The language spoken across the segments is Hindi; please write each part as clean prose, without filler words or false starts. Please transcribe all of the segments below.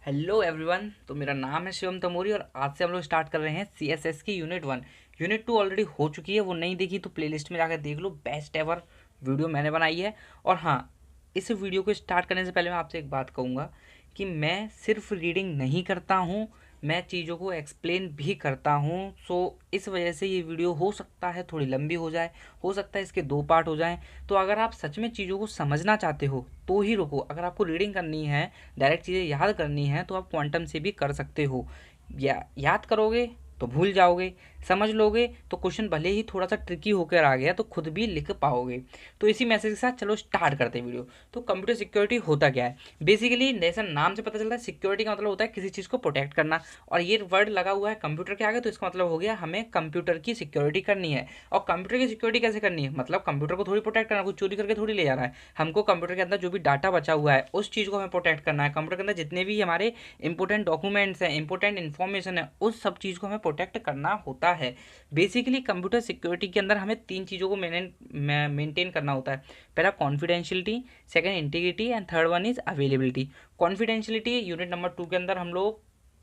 Hello everyone. तो मेरा नाम है शिवम तमोरी और आज से हम लोग स्टार्ट कर रहे हैं CSS की यूनिट 1। यूनिट 2 ऑलरेडी हो चुकी है, वो नहीं देखी तो प्लेलिस्ट में जाकर देख लो। बेस्ट एवर वीडियो मैंने बनाई है। और हाँ, इस वीडियो को स्टार्ट करने से पहले मैं आपसे एक बात कहूँगा कि मैं सिर्फ रीडिंग नहीं करता हूँ, मैं चीज़ों को एक्सप्लेन भी करता हूँ। सो इस वजह से ये वीडियो हो सकता है थोड़ी लंबी हो जाए, हो सकता है इसके 2 पार्ट हो जाएं। तो अगर आप सच में चीज़ों को समझना चाहते हो तो ही रुको। अगर आपको रीडिंग करनी है, डायरेक्ट चीज़ें याद करनी है, तो आप क्वांटम से भी कर सकते हो। याद करोगे तो भूल जाओगे, समझ लोगे तो क्वेश्चन भले ही थोड़ा सा ट्रिकी होकर आ गया तो खुद भी लिख पाओगे। तो इसी मैसेज के साथ चलो स्टार्ट करते हैं वीडियो। तो कंप्यूटर सिक्योरिटी होता क्या है? बेसिकली जैसा नाम से पता चलता है, सिक्योरिटी का मतलब होता है किसी चीज़ को प्रोटेक्ट करना। और ये वर्ड लगा हुआ है कंप्यूटर के आगे, तो इसका मतलब हो गया हमें कंप्यूटर की सिक्योरिटी करनी है। और कंप्यूटर की सिक्योरिटी कैसे करनी है? मतलब कंप्यूटर को थोड़ी प्रोटेक्ट करना, कुछ चोरी करके थोड़ी ले जाना है। हमको कंप्यूटर के अंदर जो भी डाटा बचा हुआ है उस चीज़ को हमें प्रोटेक्ट करना है। कंप्यूटर के अंदर जितने भी हमारे इंपॉर्टेंट डॉक्यूमेंट्स हैं, इंपॉर्टेंट इन्फॉर्मेशन है, उस सब चीज़ को हमें प्रोटेक्ट करना होता है। बेसिकली कंप्यूटर सिक्योरिटी के अंदर हमें 3 चीज़ों को मेंटेन करना होता है। पहला confidentiality, second integrity and third one is availability. Confidentiality unit number 2 के अंदर हम लोग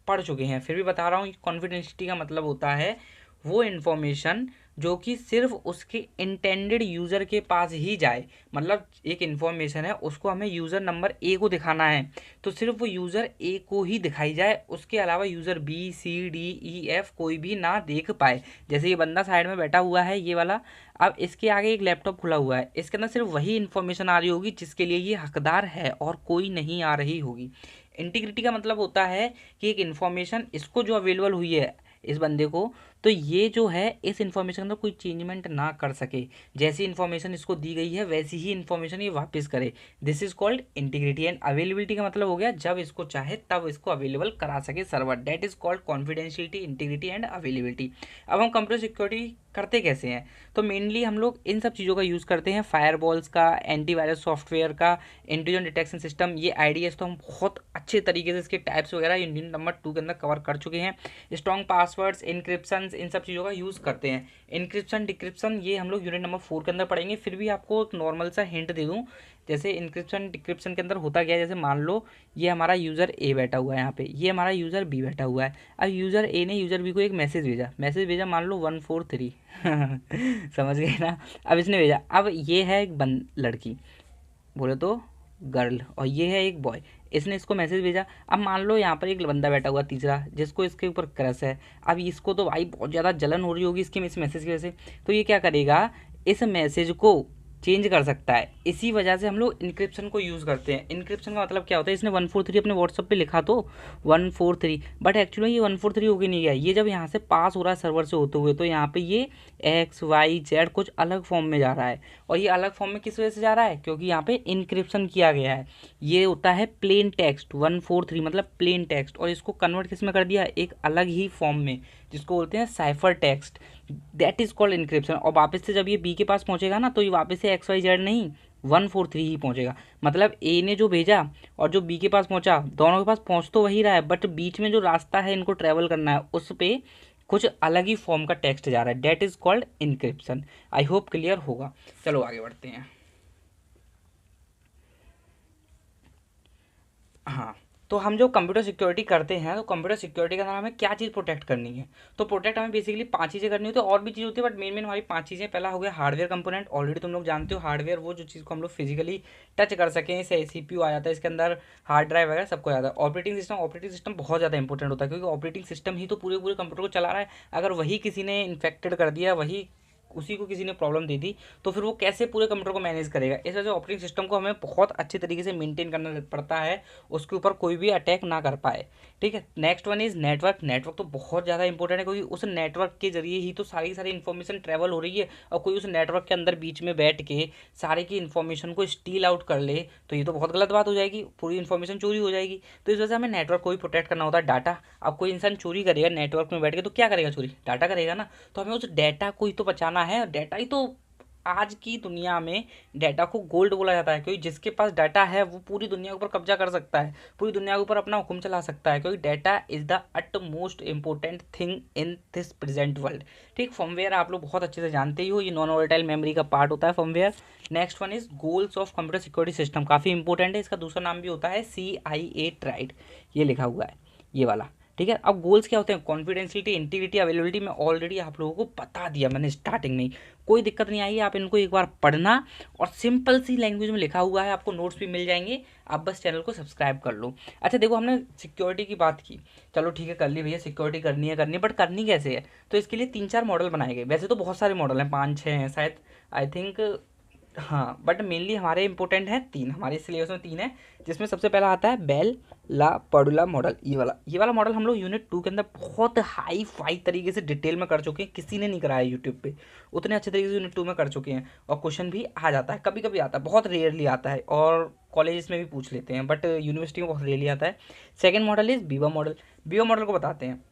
पढ़ चुके हैं, फिर भी बता रहा हूँ। कॉन्फिडेंशियलिटी का मतलब होता है वो इन्फॉर्मेशन जो कि सिर्फ उसके इंटेंडेड यूज़र के पास ही जाए। मतलब एक इन्फॉर्मेशन है, उसको हमें यूज़र नंबर ए को दिखाना है तो सिर्फ वो यूज़र ए को ही दिखाई जाए, उसके अलावा user B C D E F कोई भी ना देख पाए। जैसे ये बंदा साइड में बैठा हुआ है, ये वाला, अब इसके आगे एक लैपटॉप खुला हुआ है, इसके अंदर सिर्फ वही इन्फॉर्मेशन आ रही होगी जिसके लिए ये हकदार है और कोई नहीं आ रही होगी। इंटीग्रिटी का मतलब होता है कि एक इन्फॉर्मेशन इसको जो अवेलेबल हुई है इस बंदे को, तो ये जो है इस इन्फॉर्मेशन के अंदर कोई चेंजमेंट ना कर सके। जैसी इन्फॉर्मेशन इसको दी गई है वैसी ही इन्फॉर्मेशन ये वापस करे। This is called integrity. And availability का मतलब हो गया जब इसको चाहे तब इसको अवेलेबल करा सके server. That is called confidentiality, integrity and availability. अब हम कंप्यूटर सिक्योरिटी करते कैसे हैं? तो मेनली हम लोग इन सब चीज़ों का यूज़ करते हैं, फायरवॉल्स का, एंटीवायरस सॉफ्टवेयर का, इंट्रूजन डिटेक्शन सिस्टम, ये IDS तो हम बहुत अच्छे तरीके से इसके टाइप्स वगैरह यूनिट नंबर 2 के अंदर कवर कर चुके हैं। स्ट्रॉन्ग पासवर्ड्स, इनक्रिप्शन, इन सब चीज़ों का यूज़ करते हैं। इनक्रिप्शन डिक्रिप्शन ये हम लोग यूनिट नंबर 4 के अंदर पढ़ेंगे। फिर भी आपको एक नॉर्मल सा हिंट दे दूँ, जैसे इनक्रिप्शन डिक्रिप्शन के अंदर होता क्या है, जैसे मान लो ये हमारा यूज़र ए बैठा हुआ है यहाँ पे, ये हमारा यूज़र बी बैठा हुआ है। अब यूज़र ए ने यूज़र बी को एक मैसेज भेजा, मान लो 143 समझ गए ना? अब इसने भेजा, अब ये है एक लड़की, बोले तो गर्ल, और ये है एक बॉय। इसने इसको मैसेज भेजा। अब मान लो यहाँ पर एक बंदा बैठा हुआ तीसरा जिसको इसके ऊपर क्रश है। अब इसको तो भाई बहुत ज़्यादा जलन हो रही होगी इसके इस मैसेज की वजह से, तो ये क्या करेगा, इस मैसेज को चेंज कर सकता है। इसी वजह से हम लोग इनक्रिप्शन को यूज़ करते हैं। इनक्रिप्शन का मतलब क्या होता है, इसने 143 अपने व्हाट्सअप पे लिखा तो 143, बट एक्चुअली ये 143 होके नहीं गया। ये जब यहाँ से पास हो रहा है सर्वर से होते हुए, तो यहाँ पे ये XYZ कुछ अलग फॉर्म में जा रहा है। और ये अलग फॉर्म में किस वजह से जा रहा है? क्योंकि यहाँ पे इनक्रिप्शन किया गया है। ये होता है प्लेन टेक्स्ट, 143 मतलब प्लेन टेक्स्ट, और इसको कन्वर्ट किस में कर दिया, एक अलग ही फॉर्म में, जिसको बोलते हैं cipher text. That is called encryption. और वापस से जब ये बी के पास पहुंचेगा ना, तो ये वापस से XYZ नहीं, 143 ही पहुंचेगा। मतलब ए ने जो भेजा और जो बी के पास पहुंचा, दोनों के पास पहुंच तो वही रहा है, बट बीच में जो रास्ता है इनको ट्रेवल करना है, उस पे कुछ अलग ही फॉर्म का टेक्स्ट जा रहा है। That is called encryption. I hope clear होगा। चलो आगे बढ़ते हैं। हाँ, तो हम जो कंप्यूटर सिक्योरिटी करते हैं, तो कंप्यूटर सिक्योरिटी के अंदर हमें क्या चीज़ प्रोटेक्ट करनी है? तो प्रोटेक्ट हमें बेसिकली 5 चीज़ें करनी होती है, और भी चीज़ होती है बट मेन मेन हमारी 5 चीज़ें। पहला हो गया हार्डवेयर कंपोनेंट। ऑलरेडी तुम लोग जानते हो हार्डवेयर वो जो चीज़ को हम लोग फिजिकली टच कर सकें, जैसे CPU आ जाता है इसके अंदर, हार्ड ड्राइव वगैरह सबको आ जाता है। ऑपरेटिंग सिस्टम बहुत ज़्यादा इंपॉर्टेंट होता है, क्योंकि ऑपरेटिंग सिस्टम ही तो पूरे पूरे कंप्यूटर को चला रहा है। अगर वही किसी ने इन्फेक्टेड कर दिया, वही उसी को किसी ने प्रॉब्लम दे दी, तो फिर वो कैसे पूरे कंप्यूटर को मैनेज करेगा? इस वजह से ऑपरेटिंग सिस्टम को हमें बहुत अच्छे तरीके से मेंटेन करना पड़ता है, उसके ऊपर कोई भी अटैक ना कर पाए। ठीक है, next one is network. Network तो बहुत ज़्यादा इंपॉर्टेंट है, क्योंकि उस नेटवर्क के जरिए ही तो सारी की सारी इन्फॉर्मेशन ट्रैवल हो रही है। और कोई उस नेटवर्क के अंदर बीच में बैठ के सारे की इन्फॉर्मेशन को स्टील आउट कर ले, तो ये तो बहुत गलत बात हो जाएगी, पूरी इन्फॉर्मेशन चोरी हो जाएगी। तो इस वजह से हमें नेटवर्क को भी प्रोटेक्ट करना होता है। डाटा, अब कोई इंसान चोरी करेगा नेटवर्क में बैठ के, तो क्या करेगा? चोरी डाटा करेगा ना। तो हमें उस डाटा को ही तो बचाना है, डाटा ही तो आज की दुनिया में डाटा को गोल्ड बोला जाता है, क्योंकि जिसके पास डाटा है वो पूरी दुनिया के ऊपर कब्जा कर सकता है, पूरी दुनिया के ऊपर अपना हुक्म चला सकता है, क्योंकि data is the utmost important thing in this present world. ठीक, फर्मवेयर आप लोग बहुत अच्छे से जानते ही हो, ये नॉन वोलेटाइल मेमोरी का पार्ट होता है firmware. Next one is goals of computer security system, काफ़ी इंपॉर्टेंट है, इसका दूसरा नाम भी होता है CIA ट्राइड, ये लिखा हुआ है ये वाला। ठीक है, अब गोल्स क्या होते हैं, कॉन्फिडेंशियलिटी, इंटीग्रिटी, अवेलेबिलिटी, मैं ऑलरेडी आप लोगों को बता दिया मैंने स्टार्टिंग में ही, कोई दिक्कत नहीं आई, आप इनको एक बार पढ़ना, और सिंपल सी लैंग्वेज में लिखा हुआ है, आपको नोट्स भी मिल जाएंगे, आप बस चैनल को सब्सक्राइब कर लो। अच्छा देखो, हमने सिक्योरिटी की बात की, चलो ठीक है कर ली भैया, सिक्योरिटी करनी है, बट करनी कैसे है, तो इसके लिए 3-4 मॉडल बनाए गए, वैसे तो बहुत सारे मॉडल हैं, 5-6 हैं शायद, आई थिंक, हाँ, बट मेनली हमारे इंपॉर्टेंट हैं 3, हमारे सिलेबस में 3 है, जिसमें सबसे पहला आता है बेल ला पडुला मॉडल, ये वाला मॉडल हम लोग यूनिट 2 के अंदर बहुत हाई फाई तरीके से डिटेल में कर चुके हैं, किसी ने नहीं कराया यूट्यूब पे, उतने अच्छे तरीके से यूनिट 2 में कर चुके हैं, और क्वेश्चन भी आ जाता है, कभी कभी आता है, बहुत रेयरली आता है, और कॉलेजेस में भी पूछ लेते हैं, बट यूनिवर्सिटी में बहुत रेयरली आता है। Second model is Biba model, Biba model को बताते हैं।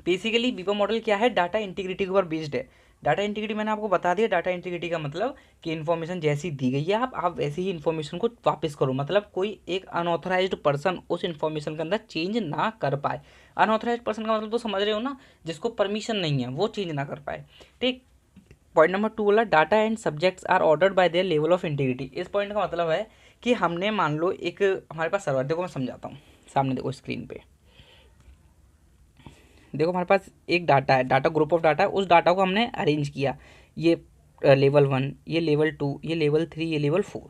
बेसिकली बीवा मॉडल क्या है, डाटा इंटीग्रिटी के ऊपर बेस्ड है। डाटा इंटीग्रिटी मैंने आपको बता दिया, डाटा इंटीग्रिटी का मतलब कि इन्फॉर्मेशन जैसी दी गई है आप वैसे ही इन्फॉर्मेशन को वापस करो, मतलब कोई एक अनऑथराइज्ड पर्सन उस इन्फॉर्मेशन के अंदर चेंज ना कर पाए। अनऑथराइज्ड पर्सन का मतलब तो समझ रहे हो ना, जिसको परमिशन नहीं है वो चेंज ना कर पाए। ठीक, पॉइंट नंबर 2 वाला, data and subjects are ordered by their level of integrity, इस पॉइंट का मतलब है कि हमने मान लो एक हमारे पास सर्वर, देखो मैं समझाता हूँ, सामने देखो स्क्रीन पे, देखो हमारे पास एक डाटा है, डाटा ग्रुप ऑफ डाटा है, उस डाटा को हमने अरेंज किया, ये लेवल 1, ये लेवल 2, ये लेवल 3, ये लेवल 4।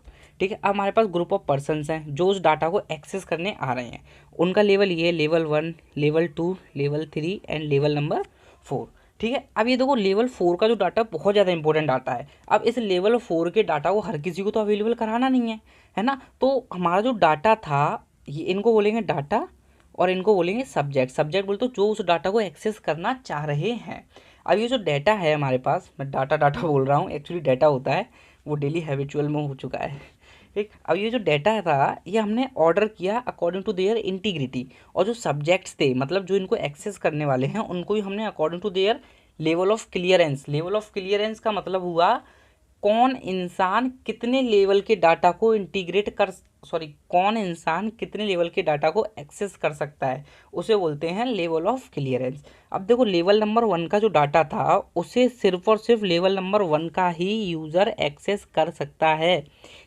ठीक है, अब हमारे पास ग्रुप ऑफ पर्सन्स हैं जो उस डाटा को एक्सेस करने आ रहे हैं, उनका लेवल ये है, level 1, level 2, level 3 and level number 4। ठीक है, अब ये देखो लेवल 4 का जो डाटा बहुत ज़्यादा इंपॉर्टेंट डाटा है, अब इस लेवल 4 के डाटा को हर किसी को तो अवेलेबल कराना नहीं है ना, तो हमारा जो डाटा था, ये इनको बोलेंगे डाटा, और इनको बोलेंगे सब्जेक्ट। सब्जेक्ट बोलते जो उस डाटा को एक्सेस करना चाह रहे हैं। अब ये जो डाटा है हमारे पास, मैं डाटा डाटा बोल रहा हूँ, एक्चुअली डाटा होता है, वो डेली हैबिचुअल में हो चुका है। ठीक, अब ये जो डाटा था ये हमने ऑर्डर किया अकॉर्डिंग टू देयर इंटीग्रिटी, और जो सब्जेक्ट्स थे मतलब जो इनको एक्सेस करने वाले हैं उनको भी हमने according to their level of clearance. Level of clearance का मतलब हुआ कौन इंसान कितने लेवल के डाटा को इंटीग्रेट कर, सॉरी, कौन इंसान कितने लेवल के डाटा को एक्सेस कर सकता है, उसे बोलते हैं लेवल ऑफ क्लियरेंस। अब देखो लेवल नंबर 1 का जो डाटा था उसे सिर्फ और सिर्फ लेवल नंबर 1 का ही यूज़र एक्सेस कर सकता है।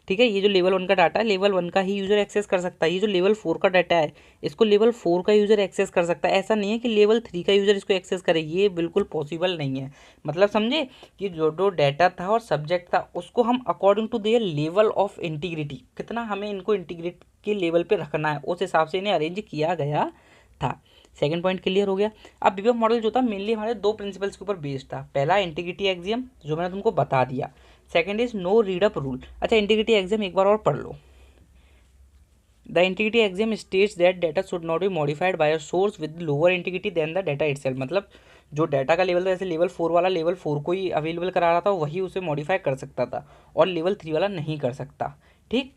ठीक है, ये जो लेवल 1 का डाटा है लेवल 1 का ही यूज़र एक्सेस कर सकता है। ये जो लेवल 4 का डाटा है इसको लेवल 4 का यूज़र एक्सेस कर सकता है, ऐसा नहीं है कि लेवल 3 का यूज़र इसको एक्सेस करे, ये बिल्कुल पॉसिबल नहीं है। मतलब समझे कि जो जो डाटा था और सब्जेक्ट था उसको हम according to their level of integrity, कितना हमें इनको इंटीग्रेट के लेवल पे रखना है, उस हिसाब से इन्हें अरेंज किया गया था। सेकंड पॉइंट क्लियर हो गया। अब बीबीएफ मॉडल जो था मेनली हमारे 2 प्रिंसिपल्स के ऊपर बेस्ड था। पहला इंटीग्रिटी एक्सियम जो मैंने तुमको बता दिया, second is no read up rule. अच्छा, इंटीग्रिटी एक्सियम एक बार और पढ़ लो। The integrity axiom states that data should not be modified by a source with lower integrity than the data itself. मतलब जो डाटा का लेवल था, जैसे लेवल 4 वाला लेवल 4 को ही अवेलेबल करा रहा था वही उसे मॉडिफाई कर सकता था, और लेवल 3 वाला नहीं कर सकता। ठीक,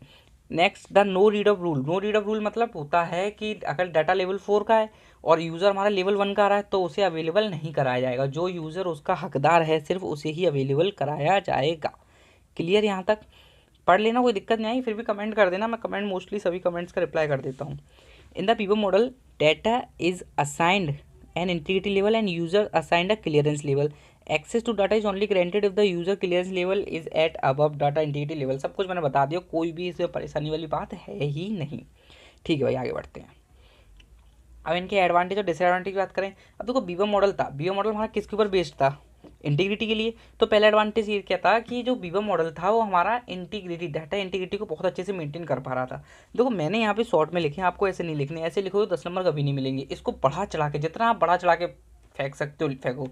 next the no read of rule. No read of rule मतलब होता है कि अगर डाटा लेवल 4 का है और यूज़र हमारा लेवल 1 का आ रहा है तो उसे अवेलेबल नहीं कराया जाएगा, जो यूज़र उसका हकदार है सिर्फ उसे ही अवेलेबल कराया जाएगा। क्लियर यहाँ तक? पढ़ लेना, कोई दिक्कत नहीं आई, फिर भी कमेंट कर देना, मैं कमेंट मोस्टली सभी कमेंट्स का रिप्लाई कर देता हूँ। In the Biba model data is assigned an integrity level and user assigned a clearance level. Access to data is only granted if the user clearance level is at above data integrity level. सब कुछ मैंने बता दिया, कोई भी इसमें परेशानी वाली बात है ही नहीं। ठीक है भाई, आगे बढ़ते हैं। अब इनके एडवांटेज और डिसएडवांटेज की बात करें। अब देखो बीबा मॉडल था, बीबा मॉडल हमारा किसके ऊपर बेस्ड था? इंटीग्रिटी के लिए। तो पहला एडवांटेज ये क्या था कि जो बीबा मॉडल था वो हमारा इंटीग्रिटी, डाटा इंटीग्रिटी को बहुत अच्छे से मेंटेन कर पा रहा था। देखो मैंने यहाँ पे शॉर्ट में लिखे हैं, आपको ऐसे नहीं लिखने, ऐसे लिखो तो 10 नंबर कभी नहीं मिलेंगे। इसको बढ़ा चढ़ा के, जितना आप बढ़ा चढ़ा के फेंक सकते हो फेंको।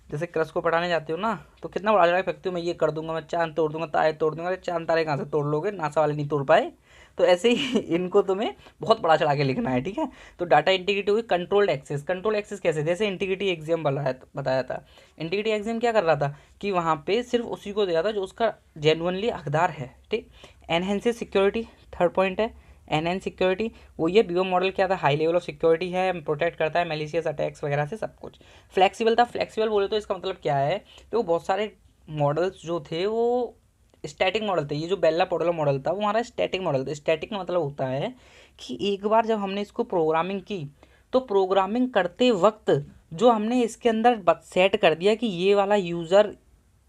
जैसे क्रश को पढ़ाने जाते हो ना तो कितना बढ़ा चढ़ा के फेंकते हो, मैं ये कर दूंगा, मैं चांद तोड़ दूंगा, तारे तोड़ दूंगा। चांद तारे कहाँ से तोड़ लोगे, नासा वाले नहीं तोड़ पाए। तो ऐसे ही इनको तुम्हें बहुत बड़ा चढ़ा के लिखना है। ठीक है, तो डाटा इंटीग्रिटी हुई कंट्रोल्ड एक्सेस। कंट्रोल एक्सेस कैसे? जैसे इंटीग्रिटी एग्जाम बताया था। इंटीग्रिटी एग्जाम क्या कर रहा था कि वहाँ पे सिर्फ उसी को दिया था जो उसका जेन्युइनली हकदार है। ठीक, एनहेंसेस सिक्योरिटी थर्ड पॉइंट है। एनहेंस सिक्योरिटी वो ये बीओ मॉडल क्या था, हाई लेवल ऑफ सिक्योरिटी है, प्रोटेक्ट करता है मैलिशियस अटैक्स वगैरह से सब कुछ। फ्लेक्सिबल था, फ्लेक्सिबल बोले तो इसका मतलब क्या है, तो बहुत सारे मॉडल्स जो थे वो स्टैटिक मॉडल थे। ये जो बेल्ला पॉडोला मॉडल था वो हमारा स्टैटिक मॉडल था। स्टैटिक का मतलब होता है कि एक बार जब हमने इसको प्रोग्रामिंग की तो प्रोग्रामिंग करते वक्त जो हमने इसके अंदर सेट कर दिया कि ये वाला यूज़र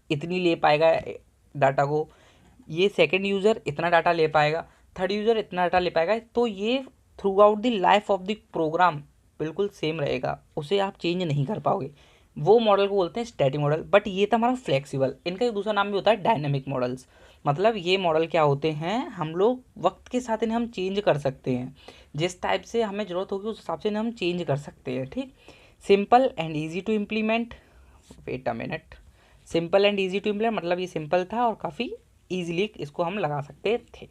इतनी ले पाएगा डाटा को, ये सेकंड यूज़र इतना डाटा ले पाएगा, थर्ड यूज़र इतना डाटा ले पाएगा, तो ये throughout the life of the program बिल्कुल सेम रहेगा, उसे आप चेंज नहीं कर पाओगे। वो मॉडल को बोलते हैं स्टैटिक मॉडल। बट ये था हमारा फ्लेक्सिबल। इनका एक दूसरा नाम भी होता है डायनेमिक मॉडल्स। मतलब ये मॉडल क्या होते हैं, हम लोग वक्त के साथ इन्हें हम चेंज कर सकते हैं, जिस टाइप से हमें ज़रूरत होगी उस हिसाब से इन्हें हम चेंज कर सकते हैं। ठीक, simple and easy to implement. Wait a minute, simple and easy to implement मतलब ये सिंपल था और काफ़ी ईजिली इसको हम लगा सकते थे।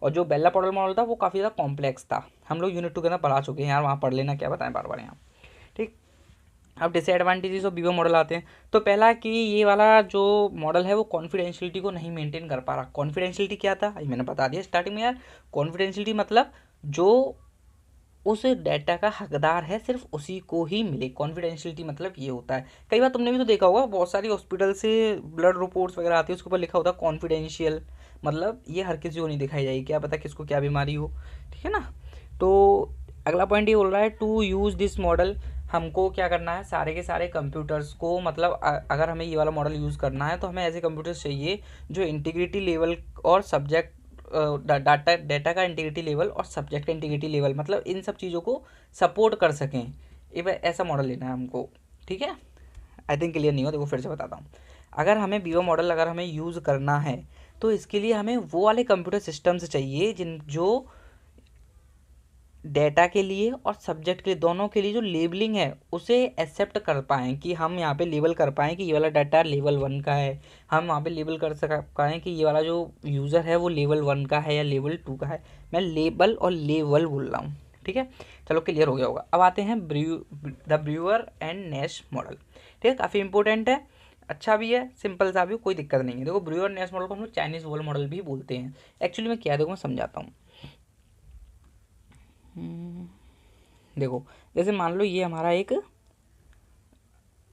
और जो बेल्ला पॉडल मॉडल था वो काफ़ी ज़्यादा कॉम्प्लेक्स था। हम लोग यूनिट 2 के अंदर पढ़ा चुके हैं यार, वहाँ पढ़ लेना, क्या बताएं बार बार यहाँ। ठीक, अब डिसएडवांटेजेस ऑफ बीवा मॉडल आते हैं। तो पहला कि ये वाला जो मॉडल है वो कॉन्फिडेंशियलिटी को नहीं मेंटेन कर पा रहा। कॉन्फिडेंशियलिटी क्या था ये मैंने बता दिया स्टार्टिंग में यार। कॉन्फिडेंशियलिटी मतलब जो उस डाटा का हकदार है सिर्फ उसी को ही मिले। कॉन्फिडेंशियलिटी मतलब ये होता है। कई बार तुमने भी तो देखा होगा, बहुत सारी हॉस्पिटल से ब्लड रिपोर्ट्स वगैरह आती है, उसके ऊपर लिखा होता है कॉन्फिडेंशियल, मतलब ये हर किसी को नहीं दिखाई जाएगी, क्या पता किसको क्या बीमारी हो। ठीक है ना। तो अगला पॉइंट ये बोल रहा है टू यूज़ दिस मॉडल। हमको क्या करना है, सारे के सारे कंप्यूटर्स को, मतलब अगर हमें ये वाला मॉडल यूज़ करना है तो हमें ऐसे कंप्यूटर्स चाहिए जो इंटीग्रिटी लेवल और सब्जेक्ट डाटा का इंटीग्रिटी लेवल और सब्जेक्ट का इंटीग्रिटी लेवल, मतलब इन सब चीज़ों को सपोर्ट कर सकें। ये ऐसा मॉडल लेना है हमको। ठीक है, आई थिंक क्लियर नहीं हो, देखो फिर से बताता हूँ। अगर हमें बीवा मॉडल अगर हमें यूज़ करना है तो इसके लिए हमें वो वाले कंप्यूटर सिस्टम्स चाहिए जिन जो डेटा के लिए और सब्जेक्ट के लिए दोनों के लिए जो लेबलिंग है उसे एक्सेप्ट कर पाएँ, कि हम यहाँ पे लेबल कर पाएँ कि ये वाला डाटा लेवल 1 का है, हम वहाँ पे लेबल कर पाएँ कि ये वाला जो यूज़र है वो लेवल 1 का है या लेवल 2 का है। मैं लेबल और लेवल बोल रहा हूँ। ठीक है, चलो क्लियर हो गया होगा। अब आते हैं द ब्रूअर एंड नेश मॉडल। ठीक है, काफ़ी इंपॉर्टेंट है, अच्छा भी है, सिंपल सा भी, कोई दिक्कत नहीं है। देखो ब्रूअर नेश मॉडल को हम लोग चाइनीज़ वॉल मॉडल भी बोलते हैं। एक्चुअली में क्या है देखो मैं समझाता हूँ। देखो जैसे मान लो ये हमारा एक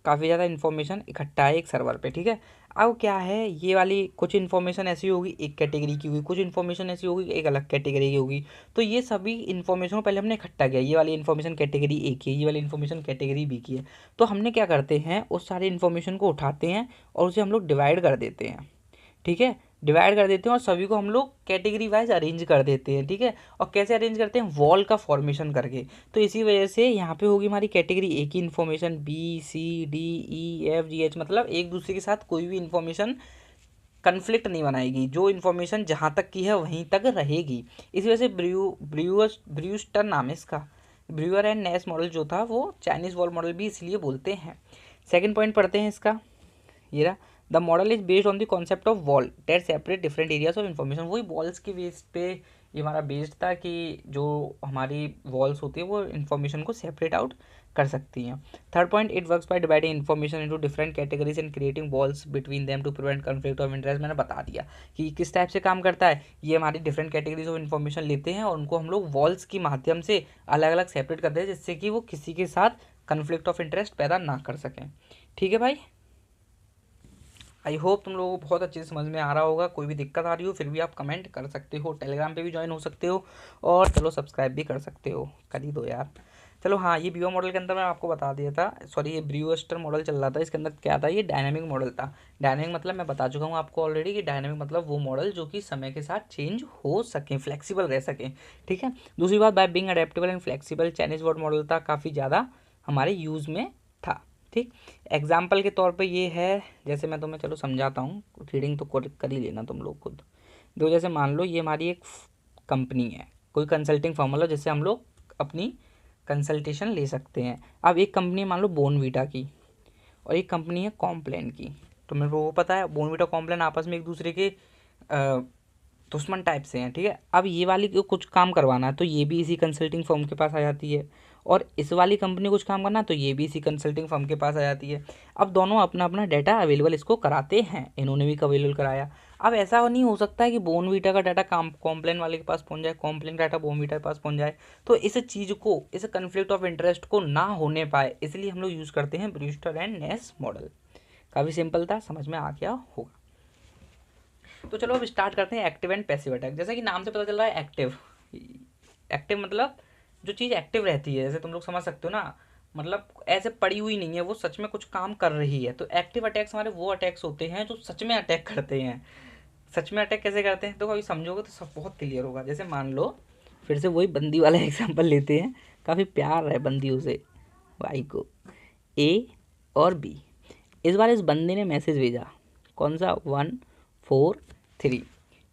काफ़ी ज़्यादा इन्फॉर्मेशन इकट्ठा है एक सर्वर पे। ठीक है, अब क्या है, ये वाली कुछ इन्फॉर्मेशन ऐसी होगी एक कैटेगरी की होगी, कुछ इन्फॉर्मेशन ऐसी होगी एक अलग कैटेगरी की होगी। तो ये सभी इन्फॉर्मेशन को पहले हमने इकट्ठा किया, ये वाली इन्फॉर्मेशन कैटेगरी ए की है, ये वाली इन्फॉर्मेशन कैटेगरी बी की है। तो हमने क्या करते हैं, उस सारी इन्फॉर्मेशन को उठाते हैं और उसे हम लोग डिवाइड कर देते हैं। ठीक है, डिवाइड कर देते हैं और सभी को हम लोग कैटेगरी वाइज अरेंज कर देते हैं। ठीक है, और कैसे अरेंज करते हैं, वॉल का फॉर्मेशन करके। तो इसी वजह से यहाँ पे होगी हमारी कैटेगरी ए की information, B C D E F G H, मतलब एक दूसरे के साथ कोई भी इन्फॉर्मेशन कन्फ्लिक्ट नहीं बनाएगी, जो इन्फॉर्मेशन जहाँ तक की है वहीं तक रहेगी। इसी वजह से ब्रूस्टर नाम है इसका। ब्रूअर एंड नेस मॉडल जो था वो चाइनीज़ वॉल मॉडल भी इसलिए बोलते हैं। सेकेंड पॉइंट पढ़ते हैं इसका, ये रहा। The model is based on the concept of wall that separate different areas of information. वही वॉल्स के बेस पे ये हमारा बेस्ड था कि जो हमारी वॉल्स होती है वो इन्फॉर्मेशन को सेपरेट आउट कर सकती हैं। Third point, it works by dividing information into different categories and creating walls between them to prevent conflict of interest. मैंने बता दिया कि किस टाइप से काम करता है। ये हमारी डिफरेंट कैटेगरीज ऑफ इन्फॉर्मेशन लेते हैं और उनको हम लोग वॉल्स की माध्यम से अलग अलग सेपरेट करते हैं, जिससे कि वो किसी के साथ कन्फ्लिक्ट ऑफ इंटरेस्ट पैदा ना कर सकें। ठीक है भाई, आई होप तुम लोगों को बहुत अच्छे से समझ में आ रहा होगा। कोई भी दिक्कत आ रही हो फिर भी आप कमेंट कर सकते हो, टेलीग्राम पे भी ज्वाइन हो सकते हो और चलो सब्सक्राइब भी कर सकते हो, कर ही दो यार। चलो हाँ, ये बीवा मॉडल के अंदर मैं आपको बता दिया था, सॉरी ये ब्रूस्टर मॉडल चल रहा था, इसके अंदर क्या था, ये डायनामिक मॉडल था। डायनामिक मतलब मैं बता चुका हूँ आपको ऑलरेडी कि डायनामिक मतलब वो मॉडल जो कि समय के साथ चेंज हो सकें, फ्लेक्सिबल रह सकें। ठीक है, दूसरी बात, by being adaptable and flexible, Chinese word model था काफ़ी ज़्यादा हमारे यूज़ में था। ठीक, एग्जाम्पल के तौर पे ये है, जैसे मैं तुम्हें चलो समझाता हूँ, रीडिंग तो कर ही लेना तुम लोग खुद। देखो जैसे मान लो ये हमारी एक कंपनी है, कोई कंसल्टिंग फर्म, मतलब जिससे हम लोग अपनी कंसल्टेशन ले सकते हैं। अब एक कंपनी मान लो बोर्नवीटा की और एक कंपनी है कॉम्प्लान की। तो मेरे को वो पता है बोर्नवीटा कॉम्प्लान आपस में एक दूसरे के दुश्मन टाइप से हैं। ठीक है, अब ये वाली को कुछ काम करवाना है तो ये भी इसी कंसल्टिंग फर्म के पास आ जाती है, और इस वाली कंपनी कुछ काम करना तो ये भी इसी कंसल्टिंग फर्म के पास आ जाती है। अब दोनों अपना अपना डाटा अवेलेबल इसको कराते हैं, इन्होंने भी अवेलेबल कराया। अब ऐसा नहीं हो सकता है कि बोर्नवीटा का डाटा कॉम्प्लान वाले के पास पहुंच जाए, कॉम्प्लान का डाटा बोर्नवीटा के पास पहुंच जाए। तो इस चीज़ को, इस कन्फ्लिक्ट ऑफ इंटरेस्ट को ना होने पाए, इसलिए हम लोग यूज़ करते हैं ब्रूस्टर एंड नेस मॉडल। काफ़ी सिंपल था, समझ में आ गया होगा। तो चलो अब स्टार्ट करते हैं एक्टिव एंड पैसिव अटैक। जैसा कि नाम से पता चल रहा है एक्टिव, एक्टिव मतलब जो चीज़ एक्टिव रहती है, जैसे तुम लोग समझ सकते हो ना, मतलब ऐसे पड़ी हुई नहीं है, वो सच में कुछ काम कर रही है। तो एक्टिव अटैक्स हमारे वो अटैक्स होते हैं जो सच में अटैक करते हैं। सच में अटैक कैसे करते हैं तो अभी समझोगे तो सब बहुत क्लियर होगा। जैसे मान लो, फिर से वही बंदी वाला एग्जाम्पल लेते हैं, काफ़ी प्यार है बंदियों से भाई को। ए और बी, इस बार इस बंदे ने मैसेज भेजा, कौन सा, 143,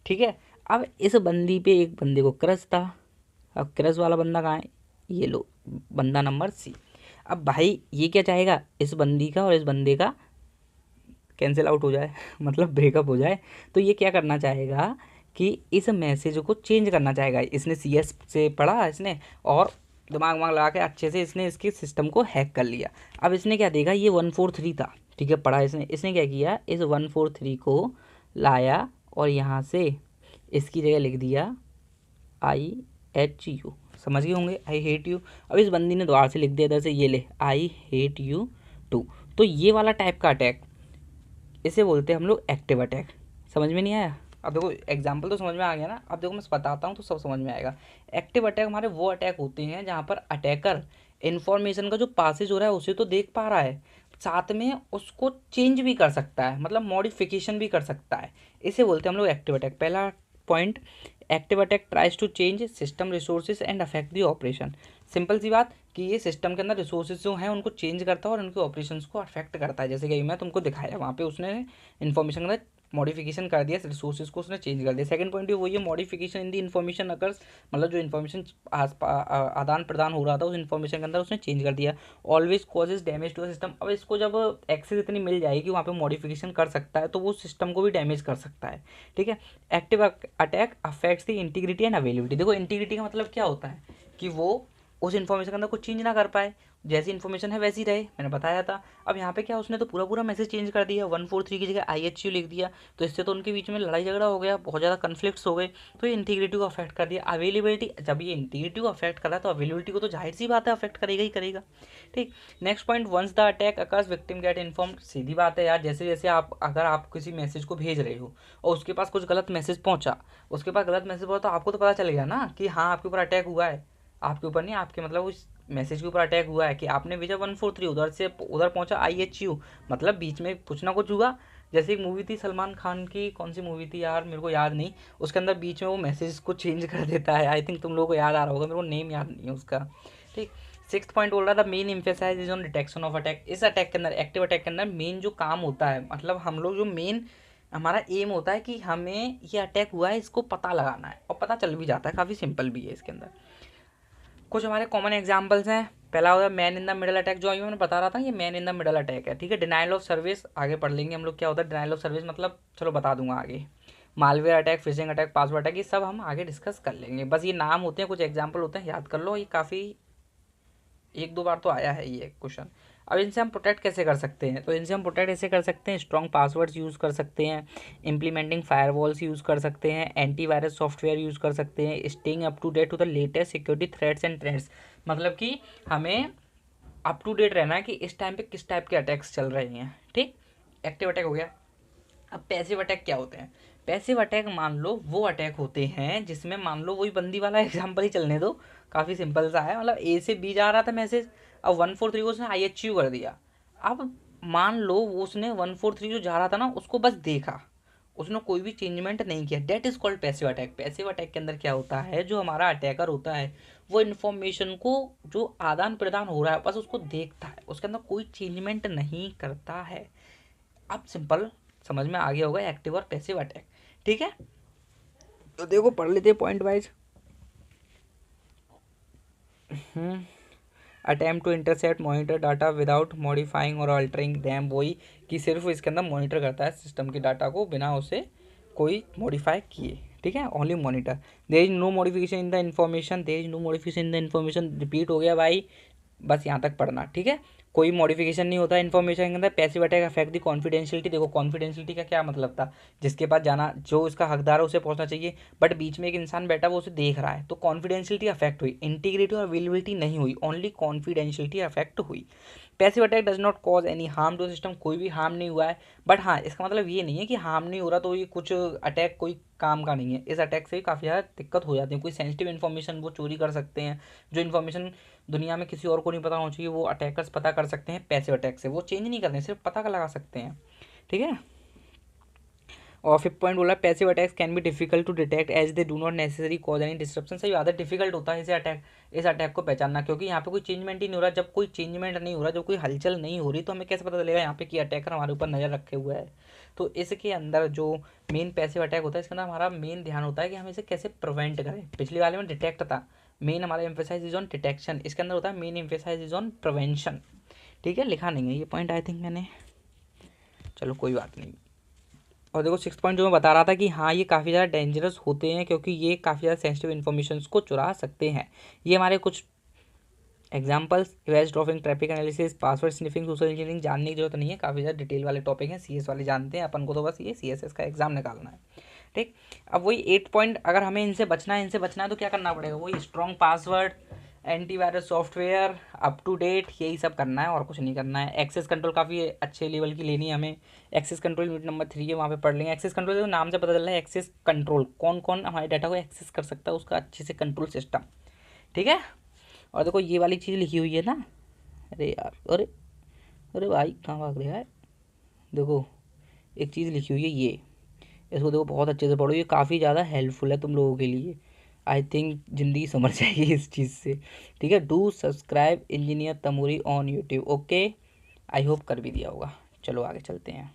ठीक है। अब इस बंदी पे एक बंदे को क्रश था। अब क्रश वाला बंदा कहाँ है, ये लो, बंदा नंबर सी। अब भाई ये क्या चाहेगा, इस बंदी का और इस बंदे का कैंसिल आउट हो जाए मतलब ब्रेकअप हो जाए। तो ये क्या करना चाहेगा कि इस मैसेज को चेंज करना चाहेगा। इसने CS से पढ़ा इसने, और दिमाग वाग लगा के अच्छे से इसने इसके सिस्टम को हैक कर लिया। अब इसने क्या देखा, ये 143 था, ठीक है, पढ़ा इसने क्या किया, इस 143 को लाया और यहाँ से इसकी जगह लिख दिया IHU, समझ गए होंगे, आई हेट यू। अब इस बंदी ने दोबारा से लिख दिया इधर से, ये ले आई हेट यू टू। तो ये वाला टाइप का अटैक, इसे बोलते हैं हम लोग एक्टिव अटैक। समझ में नहीं आया? अब देखो एग्जाम्पल तो समझ में आ गया ना, अब देखो मैं बताता हूँ तो सब समझ में आएगा। एक्टिव अटैक हमारे वो अटैक होते हैं जहाँ पर अटैकर इन्फॉर्मेशन का जो पासेज हो रहा है उसे तो देख पा रहा है, साथ में उसको चेंज भी कर सकता है, मतलब मॉडिफिकेशन भी कर सकता है। इसे बोलते हैं हम लोग एक्टिव अटैक। पहला point, active attack tries to change system resources and affect the operation. Simple सी बात कि ये सिस्टम के अंदर रिसोर्सेज जो हैं उनको चेंज करता है और उनके ऑपरेशंस को अफेक्ट करता है। जैसे कि मैं तुमको दिखाया, वहाँ पे उसने इन्फॉर्मेशन के अंदर मॉडिफिकेशन कर दिया, रिसोर्सेज को उसने चेंज कर दिया। सेकंड पॉइंट भी वही है, modification in the information occurs, मतलब जो इन्फॉर्मेशन आदान प्रदान हो रहा था उस इन्फॉर्मेशन के अंदर उसने चेंज कर दिया। Always causes damage to the system. अब इसको जब एक्सेस इतनी मिल जाएगी कि वहाँ पे मॉडिफिकेशन कर सकता है तो वो सिस्टम को भी डैमेज कर सकता है, ठीक है। Active attack affects the integrity and availability. देखो इंटीग्रिटी का मतलब क्या होता है कि वो उस इन्फॉर्मेशन के अंदर कुछ चेंज ना कर पाए, जैसी इन्फॉर्मेशन है वैसी रहे, मैंने बताया था। अब यहाँ पे क्या, उसने तो पूरा पूरा मैसेज चेंज कर दिया, 143 की जगह IHU लिख दिया, तो इससे तो उनके बीच में लड़ाई झगड़ा हो गया, बहुत ज़्यादा कन्फ्लिक्ट्स हो गए, तो ये इंटीग्रिटी को अफेक्ट कर दिया। अवेलेबिलिटी, जब ये इंटीग्रिटी को अफेक्ट कर रहा है तो अवेलेबिलिटी को तो जाहिर सी बात है अफेक्ट करेगा ही करेगा, ठीक। Next point, once the attack occurs victim get inform. सीधी बात है यार, जैसे जैसे आप, अगर आप किसी मैसेज को भेज रहे हो और उसके पास कुछ गलत मैसेज पहुंचा, उसके पास गलत मैसेज पहुंचा, तो आपको तो पता चल गया ना कि हाँ आपके ऊपर अटैक हुआ है। आपके ऊपर नहीं, आपके मतलब उस मैसेज के ऊपर अटैक हुआ है कि आपने भेजा 143, उधर से उधर पहुंचा IHU, मतलब बीच में कुछ ना कुछ हुआ। जैसे एक मूवी थी सलमान खान की, कौन सी मूवी थी यार मेरे को याद नहीं, उसके अंदर बीच में वो मैसेज को चेंज कर देता है। आई थिंक तुम लोगों को याद आ रहा होगा, मेरे को नेम याद नहीं है उसका, ठीक। सिक्स्थ पॉइंट बोल रहा था, main emphasise is on detection of attack. इस अटैक के अंदर, एक्टिव अटैक के अंदर मेन जो काम होता है, मतलब हम लोग जो मेन हमारा एम होता है कि हमें ये अटैक हुआ है इसको पता लगाना है, और पता चल भी जाता है, काफ़ी सिंपल भी है इसके अंदर। कुछ हमारे कॉमन एग्जांपल्स हैं। पहला होगा man in the middle attack, जो अभी मैंने बता रहा था, ये man in the middle attack है, ठीक है। डिनाइल ऑफ सर्विस आगे पढ़ लेंगे हम लोग, क्या होता है डिनाइल ऑफ सर्विस, मतलब चलो बता दूंगा आगे। Malware attack, phishing attack, password attack, ये सब हम आगे डिस्कस कर लेंगे। बस ये नाम होते हैं, कुछ एग्जाम्पल होते हैं, याद कर लो, ये काफ़ी एक दो बार तो आया है ये क्वेश्चन। अब इनसे हम प्रोटेक्ट कैसे कर सकते हैं, तो इनसे हम प्रोटेक्ट ऐसे कर सकते हैं, स्ट्रॉन्ग पासवर्ड्स यूज़ कर सकते हैं, इम्प्लीमेंटिंग फायरवॉल्स यूज़ कर सकते हैं, एंटीवायरस सॉफ्टवेयर यूज़ कर सकते हैं, staying up to date to the latest security threats and trends. मतलब कि हमें अप टू डेट रहना है कि इस टाइम पे किस टाइप के अटैक्स चल रहे हैं, ठीक। एक्टिव अटैक हो गया। अब पैसिव अटैक क्या होते हैं? पैसिव अटैक मान लो वो अटैक होते हैं जिसमें, मान लो वही बंदी वाला एग्जांपल ही चलने दो, काफ़ी सिंपल सा है, मतलब A से B जा रहा था मैसेज, अब 143 को उसने IHU कर दिया। अब मान लो उसने 143 जो जा रहा था ना उसको बस देखा, उसने कोई भी चेंजमेंट नहीं किया, that is called passive attack. Passive attack के अंदर क्या होता है, जो हमारा अटैकर होता है वो इन्फॉर्मेशन को जो आदान प्रदान हो रहा है बस उसको देखता है, उसके अंदर कोई चेंजमेंट नहीं करता है। अब सिंपल समझ में आ गया होगा एक्टिव और पैसिव अटैक, ठीक है। तो देखो पढ़ लेते हैं point wise. Attempt to intercept monitor data without modifying और अल्टरिंग दैम, वही कि सिर्फ इसके अंदर मॉनिटर करता है सिस्टम के डाटा को बिना उसे कोई मॉडिफाई किए, ठीक है, only monitor. There is no modification in the information, there is no modification in the information, repeat हो गया भाई, बस यहाँ तक पढ़ना, ठीक है। कोई मॉडिफिकेशन नहीं होता इन्फॉर्मेशन के अंदर। Passive attack affect the confidentiality. देखो कॉन्फिडेंशियलिटी का क्या मतलब था, जिसके पास जाना, जो उसका हकदार है उसे पहुंचना चाहिए, बट बीच में एक इंसान बैठा वो उसे देख रहा है, तो कॉन्फिडेंशियलिटी अफेक्ट हुई, इंटीग्रिटी और अवेलेबिलिटी नहीं हुई, ओनली कॉन्फिडेंशियलिटी अफेक्ट हुई। Passive attack does not cause any harm to system, कोई भी हार्म नहीं हुआ है, बट हाँ इसका मतलब ये नहीं है कि हार्म नहीं हो रहा तो ये कुछ अटैक कोई काम का नहीं है। इस अटैक से काफ़ी ज़्यादा दिक्कत हो जाती है, कोई सेंसिटिव इन्फॉर्मेशन वो चोरी कर सकते हैं, जो इन्फॉर्मेशन दुनिया में किसी और को नहीं पता होना चाहिए वो अटैकर्स पता कर सकते हैं पैसिव अटैक से। वो चेंज नहीं करते, सिर्फ पता लगा सकते हैं, ठीक है। और 5th पॉइंट बोला passive attacks can be difficult to detect as they do not necessary cause any disruption. सही बात है, डिफिकल्ट होता है इस अटैक को पहचानना, क्योंकि यहाँ पे कोई चेंजमेंट ही नहीं हो रहा। जब कोई चेंजमेंट नहीं हो रहा, जब कोई हलचल नहीं हो रही, तो हमें कैसे पता चलेगा यहाँ पे कि अटैकर हमारे ऊपर नज़र रखे हुए है। तो इसके अंदर जो मेन पैसिव अटैक होता है, इसके अंदर हमारा मेन ध्यान होता है कि हम इसे कैसे प्रिवेंट करें। पिछले वाले में डिटेक्ट था, मेन हमारा एम्फेसाइज इज ऑन डिटेक्शन, इसके अंदर होता है main emphasise is on prevention, ठीक है। लिखा नहीं है ये पॉइंट आई थिंक मैंने, चलो कोई बात नहीं। और देखो 6th पॉइंट जो मैं बता रहा था कि हाँ ये काफ़ी ज़्यादा डेंजरस होते हैं, क्योंकि ये काफ़ी ज़्यादा सेंसिटिव इन्फॉर्मेशन को चुरा सकते हैं। ये हमारे कुछ examples, eavesdropping, traffic analysis, password sniffing, social engineering जानने की जरूरत नहीं है, काफ़ी ज़्यादा डिटेल वाले टॉपिक हैं, CS वाले जानते हैं, अपन को तो बस ये CSS का एग्जाम निकालना है, ठीक। अब वही 8 पॉइंट, अगर हमें इनसे बचना है तो क्या करना पड़ेगा, वही strong password, antivirus software, up to date, यही सब करना है और कुछ नहीं करना है। एक्सेस कंट्रोल काफ़ी अच्छे लेवल की लेनी है हमें। एक्सेस कंट्रोल यूनिट नंबर 3 है, वहाँ पे पढ़ लेंगे। एक्सेस कंट्रोल तो नाम से पता चल रहा है, एक्सेस कंट्रोल कौन कौन हमारे डाटा को एक्सेस कर सकता है, उसका अच्छे से कंट्रोल सिस्टम, ठीक है। और देखो ये वाली चीज़ लिखी हुई है ना, अरे यार, अरे अरे भाई कहाँ भाग रहा है, देखो एक चीज़ लिखी हुई है ये, इसको देखो बहुत अच्छे से पढ़ो, ये काफ़ी ज़्यादा हेल्पफुल है तुम लोगों के लिए। आई थिंक ज़िंदगी समझ जाएगी इस चीज़ से, ठीक है। डू सब्सक्राइब इंजीनियर तमूरी on YouTube, okay, I hope कर भी दिया होगा। चलो आगे चलते हैं।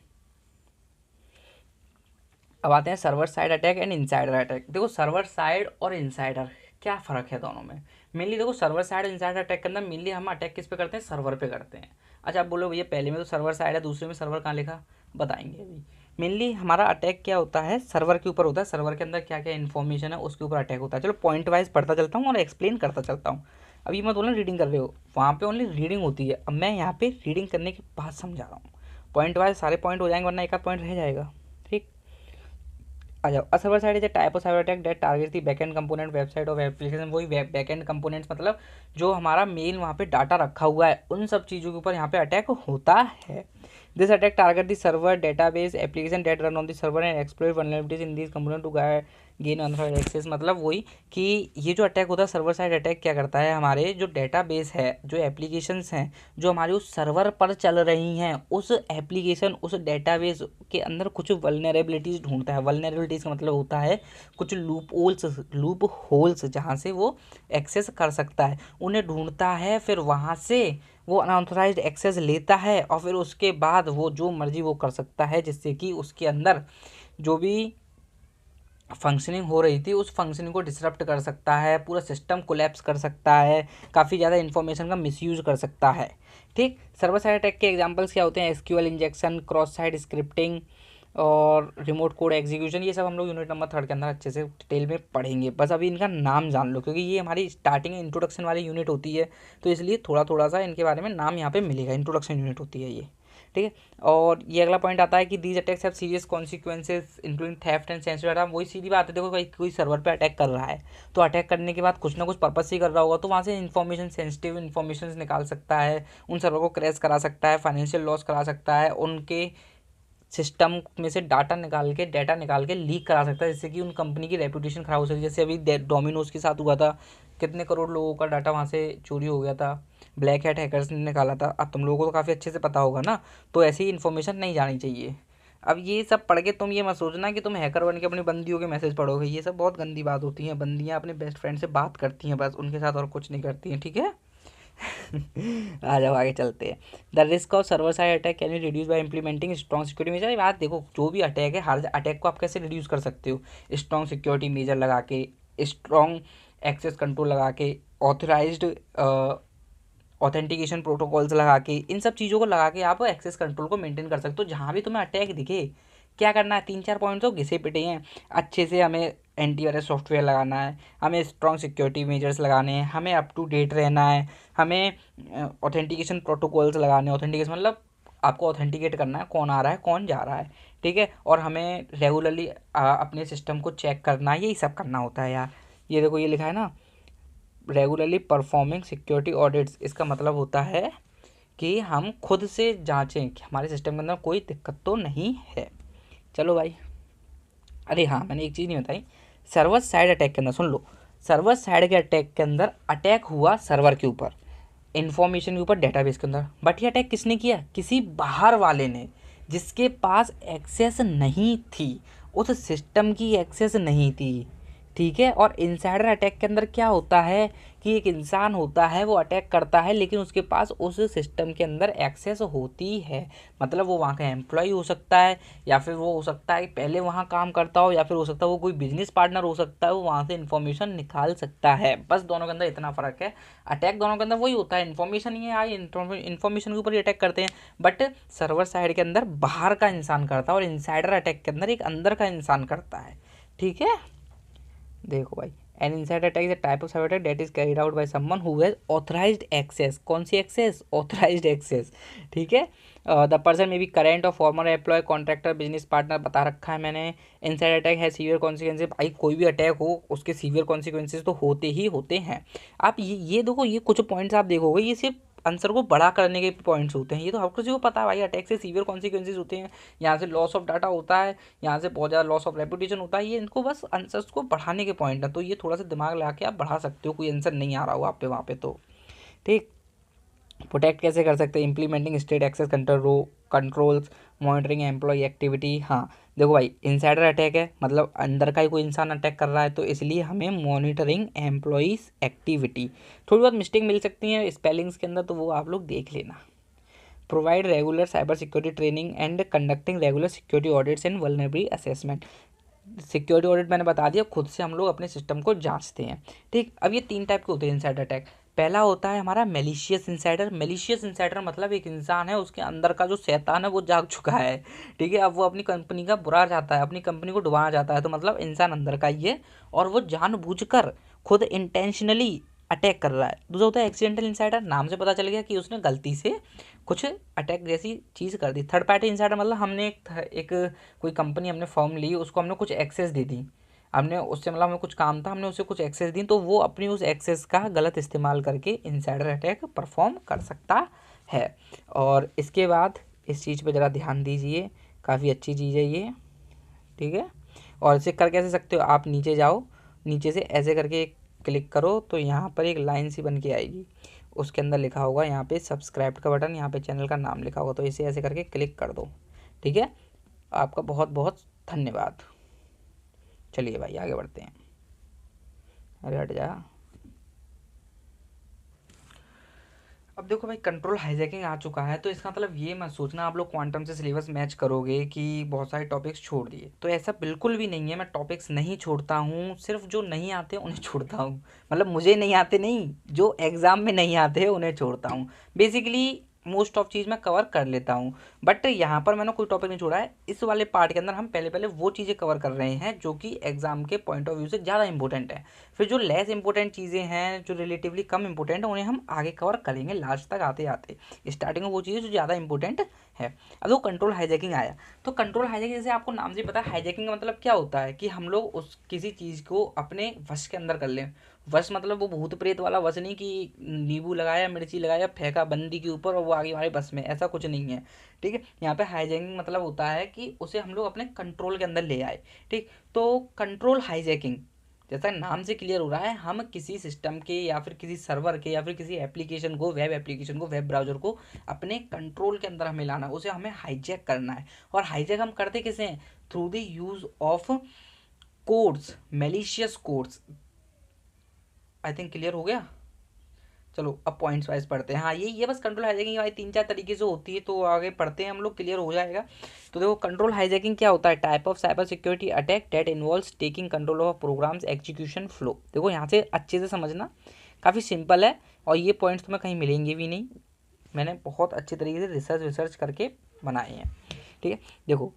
अब आते हैं server side attack and insider attack. देखो सर्वर साइड और इनसाइडर क्या फ़र्क है दोनों में। मेनली देखो सर्वर साइड और इनसाइडर अटैक के अंदर मेनली हम अटैक किस पे करते हैं, सर्वर पे करते हैं। अच्छा आप बोलो भैया पहले में तो सर्वर साइड है, दूसरे में सर्वर कहाँ लिखा, बताएंगे अभी। मेनली हमारा अटैक क्या होता है, सर्वर के ऊपर होता है, सर्वर के अंदर क्या क्या इन्फॉर्मेशन है उसके ऊपर अटैक होता है। चलो पॉइंट वाइज पढ़ता चलता हूँ और एक्सप्लेन करता चलता हूँ। अभी मैं बोला रीडिंग कर रहे हो, वहाँ पे ओनली रीडिंग होती है, अब मैं यहाँ पे रीडिंग करने के बाद समझा रहा हूँ। पॉइंट वाइज सारे पॉइंट हो जाएंगे, वरना एक आध पॉइंट रह जाएगा, ठीक। आ जाओ। Server side is a type of cyber attack that target the backend component website of application. वही बैकएंड कंपोनेंट्स मतलब जो हमारा मेन वहाँ पे डाटा रखा हुआ है, उन सब चीज़ों के ऊपर यहाँ पे अटैक होता है। This attack target the server database application that run on the server and explore vulnerabilities in this component to gain unauthorised access. मतलब वही कि ये जो अटैक होता है सर्वर साइड अटैक क्या करता है, हमारे जो डेटाबेस है, जो एप्लीकेशंस हैं, जो हमारे उस सर्वर पर चल रही हैं, उस एप्लीकेशन उस डेटाबेस के अंदर कुछ वल्नरेबिलिटीज़ ढूंढता है। वल्नरेबिलिटीज़ का मतलब होता है कुछ लूप होल्स जहाँ से वो एक्सेस कर सकता है, उन्हें ढूंढता है, फिर वहाँ से वो अनऑथराइज्ड एक्सेस लेता है और फिर उसके बाद वो जो मर्जी वो कर सकता है, जिससे कि उसके अंदर जो भी फंक्शनिंग हो रही थी उस फंक्शनिंग को डिसरप्ट कर सकता है, पूरा सिस्टम कोलैप्स कर सकता है, काफ़ी ज़्यादा इन्फॉर्मेशन का मिसयूज कर सकता है, ठीक। सर्वर साइड अटैक के एग्जांपल्स क्या होते हैं, SQL injection, cross site scripting और रिमोट कोड एग्जीक्यूशन। ये सब हम लोग यूनिट नंबर 3 के अंदर अच्छे से डिटेल में पढ़ेंगे। बस अभी इनका नाम जान लो, क्योंकि ये हमारी स्टार्टिंग इंट्रोडक्शन वाली यूनिट होती है, तो इसलिए थोड़ा थोड़ा सा इनके बारे में नाम यहाँ पे मिलेगा। इंट्रोडक्शन यूनिट होती है ये, ठीक है। और ये अगला पॉइंट आता है कि these attacks have serious consequences including theft and sensitive data. वही सीधी बात है, देखो कोई सर्वर पे अटैक कर रहा है तो अटैक करने के बाद कुछ ना कुछ पर्पस ही कर रहा होगा, तो वहाँ से इन्फॉर्मेशन, सेंसिटिव इन्फॉर्मेशन निकाल सकता है, उन सर्वर को क्रैश करा सकता है, फाइनेंशियल लॉस करा सकता है, उनके सिस्टम में से डाटा निकाल के लीक करा सकता है, जिससे कि उन कंपनी की रेपुटेशन ख़राब हो सकती है। जैसे अभी डोमिनोज के साथ हुआ था, कितने करोड़ लोगों का डाटा वहाँ से चोरी हो गया था, ब्लैक हैट हैकर्स ने निकाला था। अब तुम लोगों को तो काफ़ी अच्छे से पता होगा ना, तो ऐसी इन्फॉर्मेशन नहीं जानी चाहिए। अब ये सब पढ़ के तुम ये मत सोचना कि तुम हैकर बन के अपनी बंदियों के मैसेज पढ़ोगे, ये सब बहुत गंदी बात होती है। बंदियाँ अपने बेस्ट फ्रेंड से बात करती हैं बस, उनके साथ और कुछ नहीं करती हैं, ठीक है। आ जाओ आगे चलते हैं। The risk of server side attack can be reduce by implementing strong security measure. बात देखो, जो भी अटैक है, हर अटैक को आप कैसे रिड्यूस कर सकते हो, स्ट्रॉन्ग सिक्योरिटी मेजर लगा के, स्ट्रॉन्ग एक्सेस कंट्रोल लगा के, ऑथराइज्ड ऑथेंटिकेशन प्रोटोकॉल्स लगा के, इन सब चीज़ों को लगा के आप एक्सेस कंट्रोल को मेंटेन कर सकते हो। जहाँ भी तुम्हें अटैक दिखे, क्या करना है, 3-4 पॉइंट तो घिसे पिटे हैं, अच्छे से हमें एंटीवायरस सॉफ्टवेयर लगाना है, हमें स्ट्रॉन्ग सिक्योरिटी मेजर्स लगाने हैं, हमें अप टू डेट रहना है, हमें ऑथेंटिकेशन प्रोटोकॉल्स लगाने हैं। ऑथेंटिकेशन मतलब आपको ऑथेंटिकेट करना है कौन आ रहा है कौन जा रहा है, ठीक है। और हमें रेगुलरली अपने सिस्टम को चेक करना है, यही सब करना होता है यार। ये देखो ये लिखा है ना, रेगुलरली परफॉर्मिंग सिक्योरिटी ऑडिट्स। इसका मतलब होता है कि हम खुद से जांचें कि हमारे सिस्टम के अंदर कोई दिक्कत तो नहीं है। चलो भाई, अरे हाँ, मैंने एक चीज़ नहीं बताई। सर्वर साइड अटैक के अंदर सुन लो, सर्वर साइड के अटैक के अंदर अटैक हुआ सर्वर के ऊपर, इंफॉर्मेशन के ऊपर, डेटाबेस के अंदर। बट ये अटैक किसने किया? किसी बाहर वाले ने, जिसके पास एक्सेस नहीं थी, उस सिस्टम की एक्सेस नहीं थी। ठीक है। और इनसाइडर अटैक के अंदर क्या होता है कि एक इंसान होता है, वो अटैक करता है, लेकिन उसके पास उस सिस्टम के अंदर एक्सेस होती है। मतलब वो वहाँ का एम्प्लॉय हो सकता है, या फिर वो हो सकता है पहले वहाँ काम करता हो, या फिर हो सकता है वो कोई बिजनेस पार्टनर हो सकता है, वो वहाँ से इन्फॉर्मेशन निकाल सकता है। बस दोनों के अंदर इतना फ़र्क है। अटैक दोनों के अंदर वही होता है, इन्फॉर्मेशन ही है, इन्फॉर्मेशन के ऊपर ही अटैक करते हैं। बट सर्वर साइड के अंदर बाहर का इंसान करता है, और इनसाइडर अटैक के अंदर एक अंदर का इंसान करता है। ठीक है। देखो भाई, an inside attack is a type of cyber attack that is carried out by someone who has authorised access. कौन सी एक्सेस? Authorised access. ठीक है। The person may be current और former employee, contractor, business partner, बता रखा है मैंने। इनसाइड अटैक है सीवियर कॉन्सिक्वेंसेज। भाई कोई भी अटैक हो उसके सीवियर कॉन्सिक्वेंसेज तो होते ही होते हैं। आप ये देखो, ये कुछ पॉइंट्स आप देखोगे, ये सिर्फ आंसर को बड़ा करने के पॉइंट्स होते हैं। ये तो हर किसी को पता है भाई, अटैक से सीवियर कॉन्सिक्वेंसेज होते हैं, यहाँ से लॉस ऑफ डाटा होता है, यहाँ से बहुत ज़्यादा लॉस ऑफ रेपुटेशन होता है। ये इनको बस आंसर्स को बढ़ाने के पॉइंट है, तो ये थोड़ा सा दिमाग लगा के आप बढ़ा सकते हो, कोई आंसर नहीं आ रहा हो आप पे वहाँ पे तो। ठीक। प्रोटेक्ट कैसे कर सकते हैं? Implementing state access controls, monitoring employee activity. हाँ देखो भाई, इनसाइडर अटैक है, मतलब अंदर का ही कोई इंसान अटैक कर रहा है, तो इसलिए हमें मॉनिटरिंग एम्प्लॉयज़ एक्टिविटी। थोड़ी बहुत मिस्टेक मिल सकती है स्पेलिंग्स के अंदर, तो वो आप लोग देख लेना। Provide regular cyber security training and conducting regular security audits and vulnerability assessment. Security audit मैंने बता दिया, खुद से हम लोग अपने सिस्टम को जांचते हैं। ठीक। अब ये 3 टाइप के होते हैं इनसाइडर अटैक। पहला होता है हमारा मेलिशियस इंसाइडर। मेलिशियस इंसाइडर मतलब एक इंसान है, उसके अंदर का जो शैतान है वो जाग चुका है। ठीक है। अब वो अपनी कंपनी का बुरा चाहता है, अपनी कंपनी को डुबाना चाहता है, तो मतलब इंसान अंदर का ही है, और वो जानबूझकर खुद इंटेंशनली अटैक कर रहा है। दूसरा होता है एक्सीडेंटल इंसाइडर। नाम से पता चल गया कि उसने गलती से कुछ अटैक जैसी चीज़ कर दी। थर्ड पार्टी इंसाइडर मतलब हमने एक कोई कंपनी हमने फॉर्म ली, उसको हमने कुछ एक्सेस दे दी, हमने उससे मतलब हमें कुछ काम था, हमने उसे कुछ एक्सेस दी, तो वो अपनी उस एक्सेस का गलत इस्तेमाल करके इनसाइडर अटैक परफॉर्म कर सकता है। और इसके बाद इस चीज़ पे ज़रा ध्यान दीजिए, काफ़ी अच्छी चीज़ है ये। ठीक है। और इसे कर कैसे सकते हो? आप नीचे जाओ, नीचे से ऐसे करके क्लिक करो, तो यहाँ पर एक लाइन सी बन के आएगी, उसके अंदर लिखा होगा यहाँ पे सब्सक्राइब का बटन, यहाँ पे चैनल का नाम लिखा होगा, तो इसे ऐसे करके क्लिक कर दो। ठीक है। आपका बहुत बहुत धन्यवाद। चलिए भाई आगे बढ़ते हैं। अरे हट जा। अब देखो भाई, कंट्रोल हाईजैकिंग आ चुका है, तो इसका मतलब ये मत सोचना आप लोग क्वांटम से सिलेबस मैच करोगे कि बहुत सारे टॉपिक्स छोड़ दिए, तो ऐसा बिल्कुल भी नहीं है। मैं टॉपिक्स नहीं छोड़ता हूँ, सिर्फ जो नहीं आते उन्हें छोड़ता हूँ। मतलब मुझे नहीं आते नहीं, जो एग्ज़ाम में नहीं आते हैं उन्हें छोड़ता हूँ। बेसिकली मोस्ट ऑफ चीज़ मैं कवर कर लेता हूँ, बट यहाँ पर मैंने कोई टॉपिक नहीं छोड़ा है। इस वाले पार्ट के अंदर हम पहले पहले वो चीज़ें कवर कर रहे हैं जो कि एग्ज़ाम के पॉइंट ऑफ व्यू से ज़्यादा इंपॉर्टेंट है। फिर जो लेस इंपॉर्टेंट चीज़ें हैं, जो रिलेटिवली कम इंपॉर्टेंट है, उन्हें हम आगे कवर करेंगे लास्ट तक आते आते। स्टार्टिंग में वो चीज़ें जो ज़्यादा इंपॉर्टेंट है। अब वो कंट्रोल हाईजैकिंग आया, तो कंट्रोल हाईजैकिंग जैसे आपको नाम से पता है, हाईजैकिंग का मतलब क्या होता है कि हम लोग उस किसी चीज़ को अपने वश के अंदर कर लें। वश मतलब वो भूत प्रेत वाला वश नहीं कि नींबू लगाया, मिर्ची लगाया, फेंका बंदी के ऊपर और वो आगे हमारे बस में, ऐसा कुछ नहीं है। ठीक है। यहाँ पे हाईजैकिंग मतलब होता है कि उसे हम लोग अपने कंट्रोल के अंदर ले आए। ठीक। तो कंट्रोल हाईजैकिंग जैसा नाम से क्लियर हो रहा है, हम किसी सिस्टम के या फिर किसी सर्वर के या फिर किसी एप्लीकेशन को, वेब एप्लीकेशन को, वेब ब्राउज़र को अपने कंट्रोल के अंदर हमें लाना है, उसे हमें हाईजैक करना है। और हाईजैक हम करते किसे हैं? Through the use of codes, malicious codes. I think clear हो गया। चलो अब पॉइंट्स वाइज पढ़ते हैं। हाँ ये बस कंट्रोल हाईजैकिंग भाई 3-4 तरीके से होती है, तो आगे पढ़ते हैं हम लोग, क्लियर हो जाएगा। तो देखो कंट्रोल हाईजैकिंग क्या होता है? Type of cyber security attack that involves taking control of programs execution flow. देखो यहाँ से अच्छे से समझना, काफ़ी सिंपल है, और ये पॉइंट्स तुम्हें कहीं मिलेंगे भी नहीं, मैंने बहुत अच्छे तरीके से रिसर्च करके बनाए हैं। ठीक है। देखो,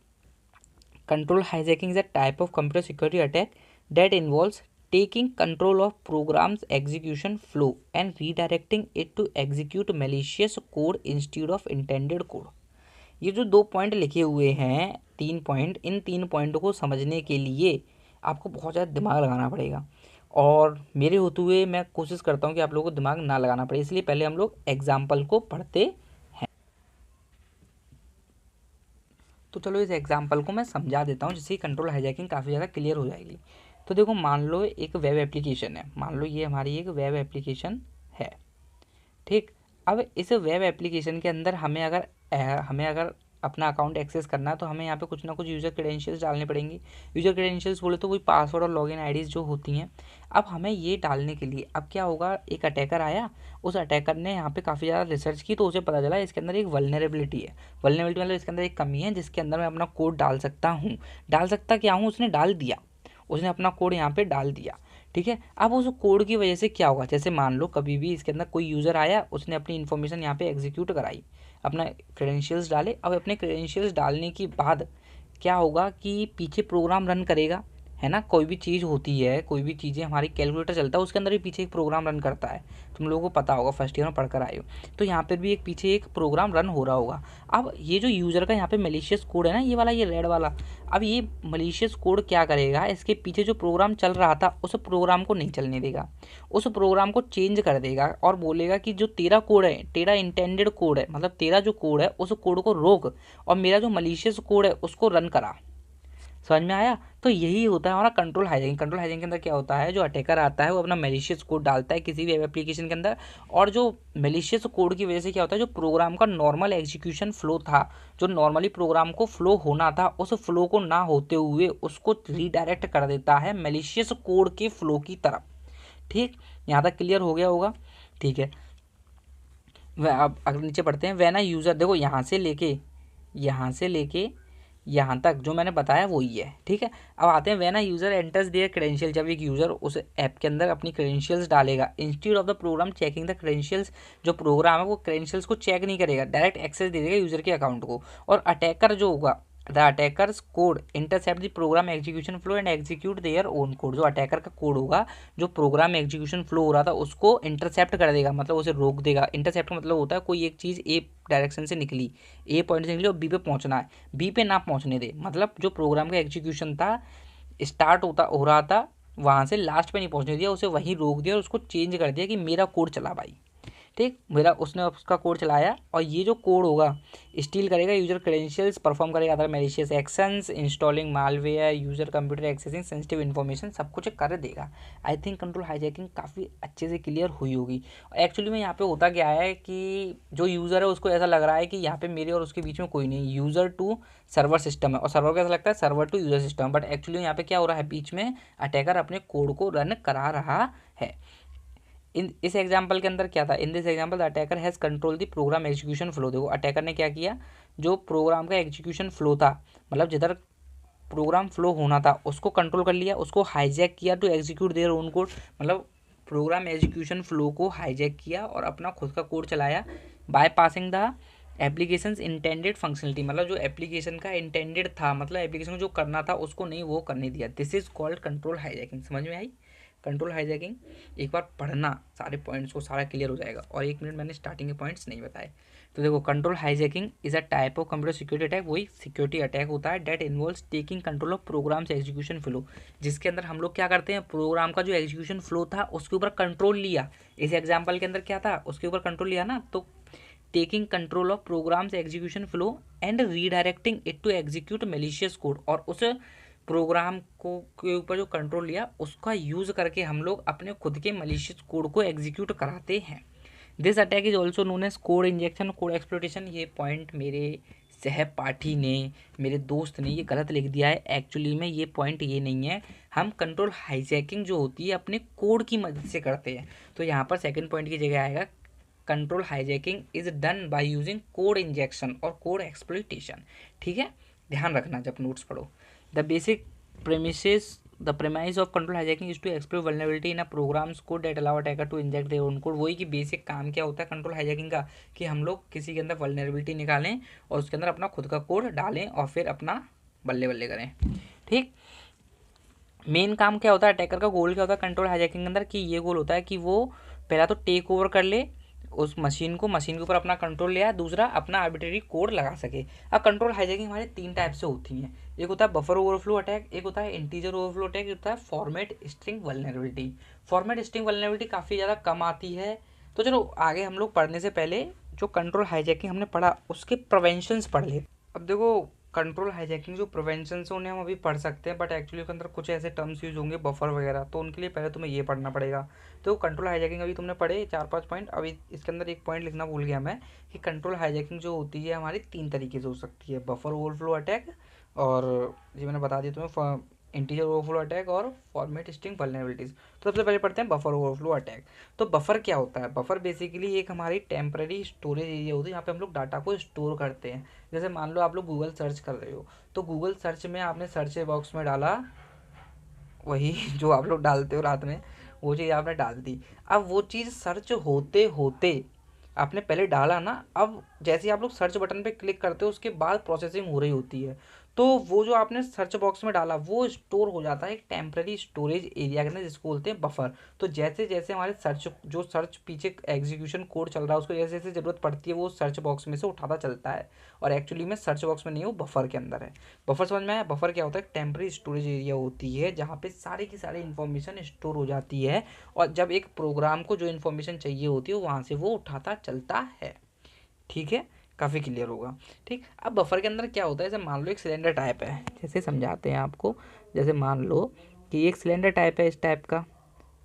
control hijacking is a type of computer security attack that involves taking control of programs execution flow and redirecting it to execute malicious code instead of intended code। ये जो 2 पॉइंट लिखे हुए हैं, 3 पॉइंट, इन 3 पॉइंटों को समझने के लिए आपको बहुत ज़्यादा दिमाग लगाना पड़ेगा, और मेरे होते हुए मैं कोशिश करता हूँ कि आप लोगों को दिमाग ना लगाना पड़े, इसलिए पहले हम लोग एग्जाम्पल को पढ़ते तो चलो इस एग्जांपल को मैं समझा देता हूँ, जिससे कंट्रोल हाईजैकिंग काफ़ी ज़्यादा क्लियर हो जाएगी। तो देखो, मान लो एक वेब एप्लीकेशन है, मान लो ये हमारी एक वेब एप्लीकेशन है, ठीक। अब इस वेब एप्लीकेशन के अंदर हमें अगर अपना अकाउंट एक्सेस करना है, तो हमें यहाँ पे कुछ ना कुछ यूज़र क्रेडेंशियल्स डालने पड़ेंगे। यूज़र क्रेडेंशियल्स बोले तो वही पासवर्ड और लॉगिन आईडीज़ जो होती हैं। अब हमें ये डालने के लिए अब क्या होगा, एक अटैकर आया, उस अटैकर ने यहाँ पे काफ़ी ज़्यादा रिसर्च की, तो उसे पता चला इसके अंदर एक वल्नरेबिलिटी है। वल्नरेबिलिटी मतलब इसके अंदर एक कमी है, जिसके अंदर मैं अपना कोड डाल सकता हूँ। डाल सकता क्या हूँ, उसने डाल दिया, उसने अपना कोड यहाँ पे डाल दिया, ठीक है। अब उस कोड की वजह से क्या होगा, जैसे मान लो कभी भी इसके अंदर कोई यूज़र आया, उसने अपनी इन्फॉर्मेशन यहाँ पे एग्जीक्यूट कराई, अपना क्रेडेंशियल्स डाले। अब अपने क्रेडेंशियल्स डालने के बाद क्या होगा कि पीछे प्रोग्राम रन करेगा, है ना। कोई भी चीज़ होती है, कोई भी चीज़ें, हमारी कैलकुलेटर चलता है, उसके अंदर भी पीछे एक प्रोग्राम रन करता है। तुम लोगों को पता होगा, फर्स्ट ईयर में पढ़कर आए हो। तो यहाँ पर भी एक पीछे एक प्रोग्राम रन हो रहा होगा। अब ये जो यूज़र का यहाँ पे मलिशियस कोड है ना, ये वाला, ये रेड वाला, अब ये मलिशियस कोड क्या करेगा, इसके पीछे जो प्रोग्राम चल रहा था उस प्रोग्राम को नहीं चलने देगा, उस प्रोग्राम को चेंज कर देगा और बोलेगा कि जो तेरा कोड है, तेरा इंटेंडेड कोड है, मतलब तेरा जो कोड है उस कोड को रोक और मेरा जो मलिशियस कोड है उसको रन करा। समझ में आया। तो यही होता है हमारा कंट्रोल हाईजैकिंग। कंट्रोल हाईजैकिंग के अंदर क्या होता है, जो अटैकर आता है वो अपना मेलिशियस कोड डालता है किसी भी वेब एप्लीकेशन के अंदर, और जो मेलिशियस कोड की वजह से क्या होता है, जो प्रोग्राम का नॉर्मल एग्जीक्यूशन फ्लो था, जो नॉर्मली प्रोग्राम को फ्लो होना था, उस फ्लो को ना होते हुए उसको रीडायरेक्ट कर देता है मेलिशियस कोड के फ्लो की तरफ। ठीक, यहाँ तक क्लियर हो गया होगा। ठीक है, अब अगर नीचे पढ़ते हैं, वैन अ यूज़र, देखो यहाँ से लेके यहाँ तक जो मैंने बताया वही है, ठीक है। अब आते हैं, when a user enters their credential, जब एक यूज़र उस ऐप के अंदर अपनी क्रेडेंशियल्स डालेगा, institute of the program checking the credentials, जो प्रोग्राम है वो क्रेडेंशियल्स को चेक नहीं करेगा, डायरेक्ट एक्सेस दे देगा यूज़र के अकाउंट को। और अटैकर जो होगा, the attackers code intercept the programme execution flow and execute their own code, जो अटैकर का कोड होगा, जो प्रोग्राम एग्जीक्यूशन फ्लो हो रहा था उसको इंटरसेप्ट कर देगा, मतलब उसे रोक देगा। इंटरसेप्ट का मतलब होता है कोई एक चीज़ ए डायरेक्शन से निकली, ए पॉइंट से निकली और बी पे पहुंचना है, बी पे ना पहुंचने दे, मतलब जो प्रोग्राम का एग्जीक्यूशन था, स्टार्ट हो रहा था, वहाँ से लास्ट पे नहीं पहुंचने दिया, उसे वहीं रोक दिया और उसको चेंज कर दिया कि मेरा कोड चला भाई, ठीक। उसने उसका कोड चलाया और ये जो कोड होगा स्टील करेगा यूजर क्रेडेंशियल्स, परफॉर्म करेगा other malicious actions, installing malware, user computer accessing sensitive information, सब कुछ कर देगा। आई थिंक कंट्रोल हाईजैकिंग काफ़ी अच्छे से क्लियर हुई होगी। एक्चुअली में यहाँ पे होता क्या है कि जो यूज़र है उसको ऐसा लग रहा है कि यहाँ पे मेरे और उसके बीच में कोई नहीं, यूज़र टू सर्वर सिस्टम है, और सर्वर को ऐसा लगता है server to user system, but actually यहाँ पे क्या हो रहा है, बीच में अटैकर अपने कोड को रन करा रहा है। इस एग्जाम्पल के अंदर क्या था, in this example the attacker has control the programme execution flow. देखो अटैकर ने क्या किया, जो प्रोग्राम का एग्जीक्यूशन फ्लो था, मतलब जिधर प्रोग्राम फ्लो होना था उसको कंट्रोल कर लिया, उसको हाईजैक किया to execute their own code, मतलब प्रोग्राम एग्जीक्यूशन फ्लो को हाईजैक किया और अपना खुद का कोड चलाया, bypassing the application's intended functionality, मतलब जो एप्लीकेशन का इंटेंडेड था, मतलब एप्लीकेशन को जो करना था उसको नहीं वो करने दिया। This is called control hijacking. समझ में आई कंट्रोल हाईजैकिंग। एक बार पढ़ना सारे पॉइंट्स को, सारा क्लियर हो जाएगा। और 1 मिनट मैंने स्टार्टिंग के पॉइंट्स नहीं बताए। तो देखो, control hijacking is a type of computer security attack, वही सिक्योरिटी अटैक होता है, that involves taking control of programs execution flow, जिसके अंदर हम लोग क्या करते हैं, प्रोग्राम का जो एग्जीक्यूशन फ्लो था उसके ऊपर कंट्रोल लिया। इस एग्जाम्पल के अंदर क्या था, उसके ऊपर कंट्रोल लिया ना, तो taking control of programs execution flow and redirecting it to execute malicious code, और उस प्रोग्राम को के ऊपर जो कंट्रोल लिया उसका यूज़ करके हम लोग अपने खुद के मलिशियस कोड को एग्जीक्यूट कराते हैं। This attack is also known as code injection, code exploitation. ये पॉइंट मेरे सहपाठी ने, मेरे दोस्त ने ये गलत लिख दिया है, एक्चुअली में ये पॉइंट ये नहीं है। हम कंट्रोल हाईजैकिंग जो होती है अपने कोड की मदद से करते हैं। तो यहाँ पर सेकंड पॉइंट की जगह आएगा control hijacking is done by using code injection और कोड एक्सप्लॉइटेशन। ठीक है, ध्यान रखना जब नोट्स पढ़ो। The basic premise of control hijacking is to exploit vulnerability in a program's code that allow attacker to inject their own code। वही कि बेसिक काम क्या होता है कंट्रोल हाईजैकिंग का, कि हम लोग किसी के अंदर वल्नरेबिलिटी निकालें और उसके अंदर अपना खुद का कोड डालें और फिर अपना बल्ले बल्ले करें। ठीक, मेन काम क्या होता है, अटैकर का गोल क्या होता है कंट्रोल हाईजैकिंग के अंदर, कि ये गोल होता है कि वो पहला तो टेक ओवर कर ले उस मशीन के ऊपर अपना कंट्रोल लिया, दूसरा अपना आर्बिट्रेरी कोड लगा सके। अब कंट्रोल हाईजैकिंग हमारे 3 टाइप से होती हैं, एक होता है बफर ओवरफ्लो अटैक, एक होता है इंटीजर ओवरफ्लो अटैक, एक होता है format string vulnerability. Format string vulnerability काफ़ी ज़्यादा कम आती है। तो चलो आगे हम लोग पढ़ने से पहले जो कंट्रोल हाईजैकिंग हमने पढ़ा उसके प्रिवेंशंस पढ़ ले। अब देखो कंट्रोल हाईजैकिंग जो प्रिवेंशन से उन्हें हम अभी पढ़ सकते हैं, बट एक्चुअली उसके अंदर कुछ ऐसे टर्म्स यूज होंगे बफर वगैरह, तो उनके लिए पहले तुम्हें ये पढ़ना पड़ेगा। तो कंट्रोल हाईजैकिंग अभी तुमने पढ़े 4-5 पॉइंट, अभी इसके अंदर एक पॉइंट लिखना भूल गया मैं कि कंट्रोल हाईजैकिंग जो होती है हमारी 3 तरीके से हो सकती है, बफर ओवरफ्लो अटैक, और ये मैंने बता दिया तुम्हें इंटीजर ओवरफ्लो अटैक और फॉर्मेट स्ट्रिंग वल्नरेबिलिटीज। तो सबसे पहले पढ़ते हैं बफर ओवरफ्लो अटैक। तो बफर क्या होता है? बफर बेसिकली एक हमारी टेम्पररी स्टोरेज एरिया होती है, यहाँ पे हम लोग डाटा को स्टोर करते हैं। जैसे मान लो आप लोग गूगल सर्च कर रहे हो, तो गूगल सर्च में आपने सर्च बॉक्स में डाला वही जो आप लोग डालते हो रात में, वो चीज़ आपने डाल दी। अब वो चीज़ सर्च होते होते आपने पहले डाला ना, अब जैसे ही आप लोग सर्च बटन पे क्लिक करते हो उसके बाद प्रोसेसिंग हो रही होती है, तो वो जो आपने सर्च बॉक्स में डाला वो स्टोर हो जाता है एक टेम्पररी स्टोरेज एरिया के अंदर, जिसको बोलते हैं बफर। तो जैसे जैसे हमारे सर्च पीछे एग्जीक्यूशन कोड चल रहा है उसको जैसे जैसे ज़रूरत पड़ती है वो सर्च बॉक्स में से उठाता चलता है, और एक्चुअली में सर्च बॉक्स में नहीं है, वो बफर के अंदर है। बफर समझ में आया? बफर क्या होता है? टेम्पररी स्टोरेज एरिया होती है जहाँ पे सारी की सारी इन्फॉर्मेशन स्टोर हो जाती है, और जब एक प्रोग्राम को जो इन्फॉर्मेशन चाहिए होती है वहाँ से वो उठाता चलता है। ठीक है, काफ़ी क्लियर होगा। ठीक, अब बफर के अंदर क्या होता है, जैसे मान लो एक सिलेंडर टाइप है, जैसे समझाते हैं आपको। जैसे मान लो कि एक सिलेंडर टाइप है इस टाइप का,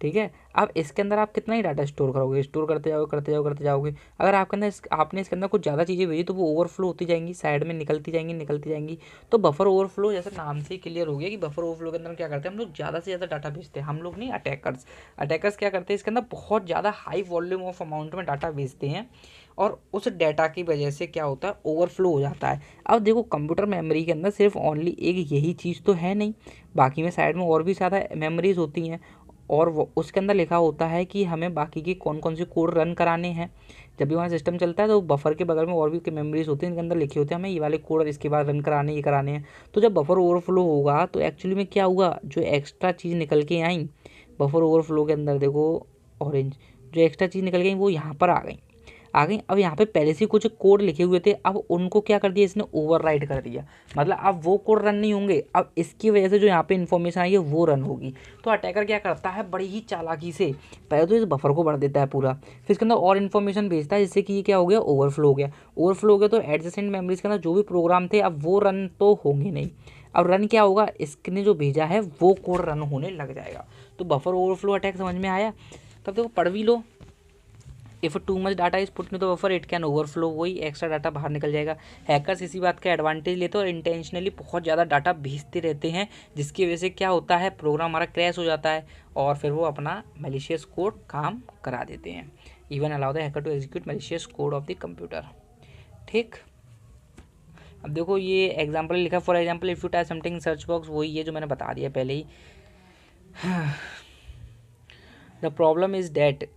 ठीक है। अब इसके अंदर आप कितना ही डाटा स्टोर करोगे, स्टोर करते जाओगे करते जाओगे करते जाओगे। अगर आपके अंदर आपने इसके अंदर कुछ ज़्यादा चीज़ें भेजी तो वो ओवरफ्लो होती जाएंगी, साइड में निकलती जाएंगी निकलती जाएंगी। तो बफर ओवरफ्लो जैसे नाम से ही क्लियर हो गया कि बफर ओवरफ्लो के अंदर क्या करते हैं, हम लोग ज़्यादा से ज़्यादा डाटा भेजते हैं। हम लोग नहीं, अटैकर्स। अटैकर्स क्या करते हैं, इसके अंदर बहुत ज़्यादा हाई वॉल्यूम ऑफ अमाउंट में डाटा भेजते हैं, और उस डाटा की वजह से क्या होता है, ओवरफ्लो हो जाता है। अब देखो कंप्यूटर मेमोरी के अंदर सिर्फ ओनली एक यही चीज़ तो है नहीं, बाकी में साइड में और भी ज़्यादा मेमोरीज होती हैं, और वो उसके अंदर लिखा होता है कि हमें बाकी के कौन कौन से कोड रन कराने हैं। जब भी हमारा सिस्टम चलता है तो बफर के बगल में और भी मेमोरीज होती हैं, इनके अंदर लिखे होते हैं हमें ये वाले कोड और इसके बाद रन कराने ये कराने हैं। तो जब बफर ओवरफ्लो होगा तो एक्चुअली में क्या हुआ, जो एक्स्ट्रा चीज़ निकल के आई बफर ओवरफ्लो के अंदर, देखो ऑरेंज, जो एक्स्ट्रा चीज़ निकल गई वो यहाँ पर आ गई आ गई। अब यहाँ पे पहले से कुछ कोड लिखे हुए थे, अब उनको क्या कर दिया इसने, ओवरराइट कर दिया। मतलब अब वो कोड रन नहीं होंगे, अब इसकी वजह से जो यहाँ पे इन्फॉर्मेशन आई है वो रन होगी। तो अटैकर क्या करता है, बड़ी ही चालाकी से पहले तो इस बफर को भर देता है पूरा, फिर इसके अंदर और इन्फॉर्मेशन भेजता है, जिससे कि ये क्या हो गया, ओवरफ्लो हो गया। ओवरफ्लो हो गया तो एडजेसेंट मेमोरीज के अंदर जो भी प्रोग्राम थे अब वो रन तो होंगे नहीं। अब रन क्या होगा, इसने जो भेजा है वो कोड रन होने लग जाएगा। तो बफर ओवरफ्लो अटैक समझ में आया? तब देखो पढ़ भी लो। If too much data is put in the buffer it can overflow, वही एक्स्ट्रा डाटा बाहर निकल जाएगा। हैकर्स इसी बात का एडवांटेज लेते हैं और इंटेंशनली बहुत ज़्यादा डाटा भेजते रहते हैं, जिसकी वजह से क्या होता है, प्रोग्राम हमारा क्रैश हो जाता है और फिर वो अपना मैलिशियस कोड काम करा देते हैं। Even allow the hacker to execute malicious code of the computer. ठीक, अब देखो ये एग्जाम्पल लिखा, for example if you type something search box, वही है जो मैंने बता दिया पहले ही। The problem is that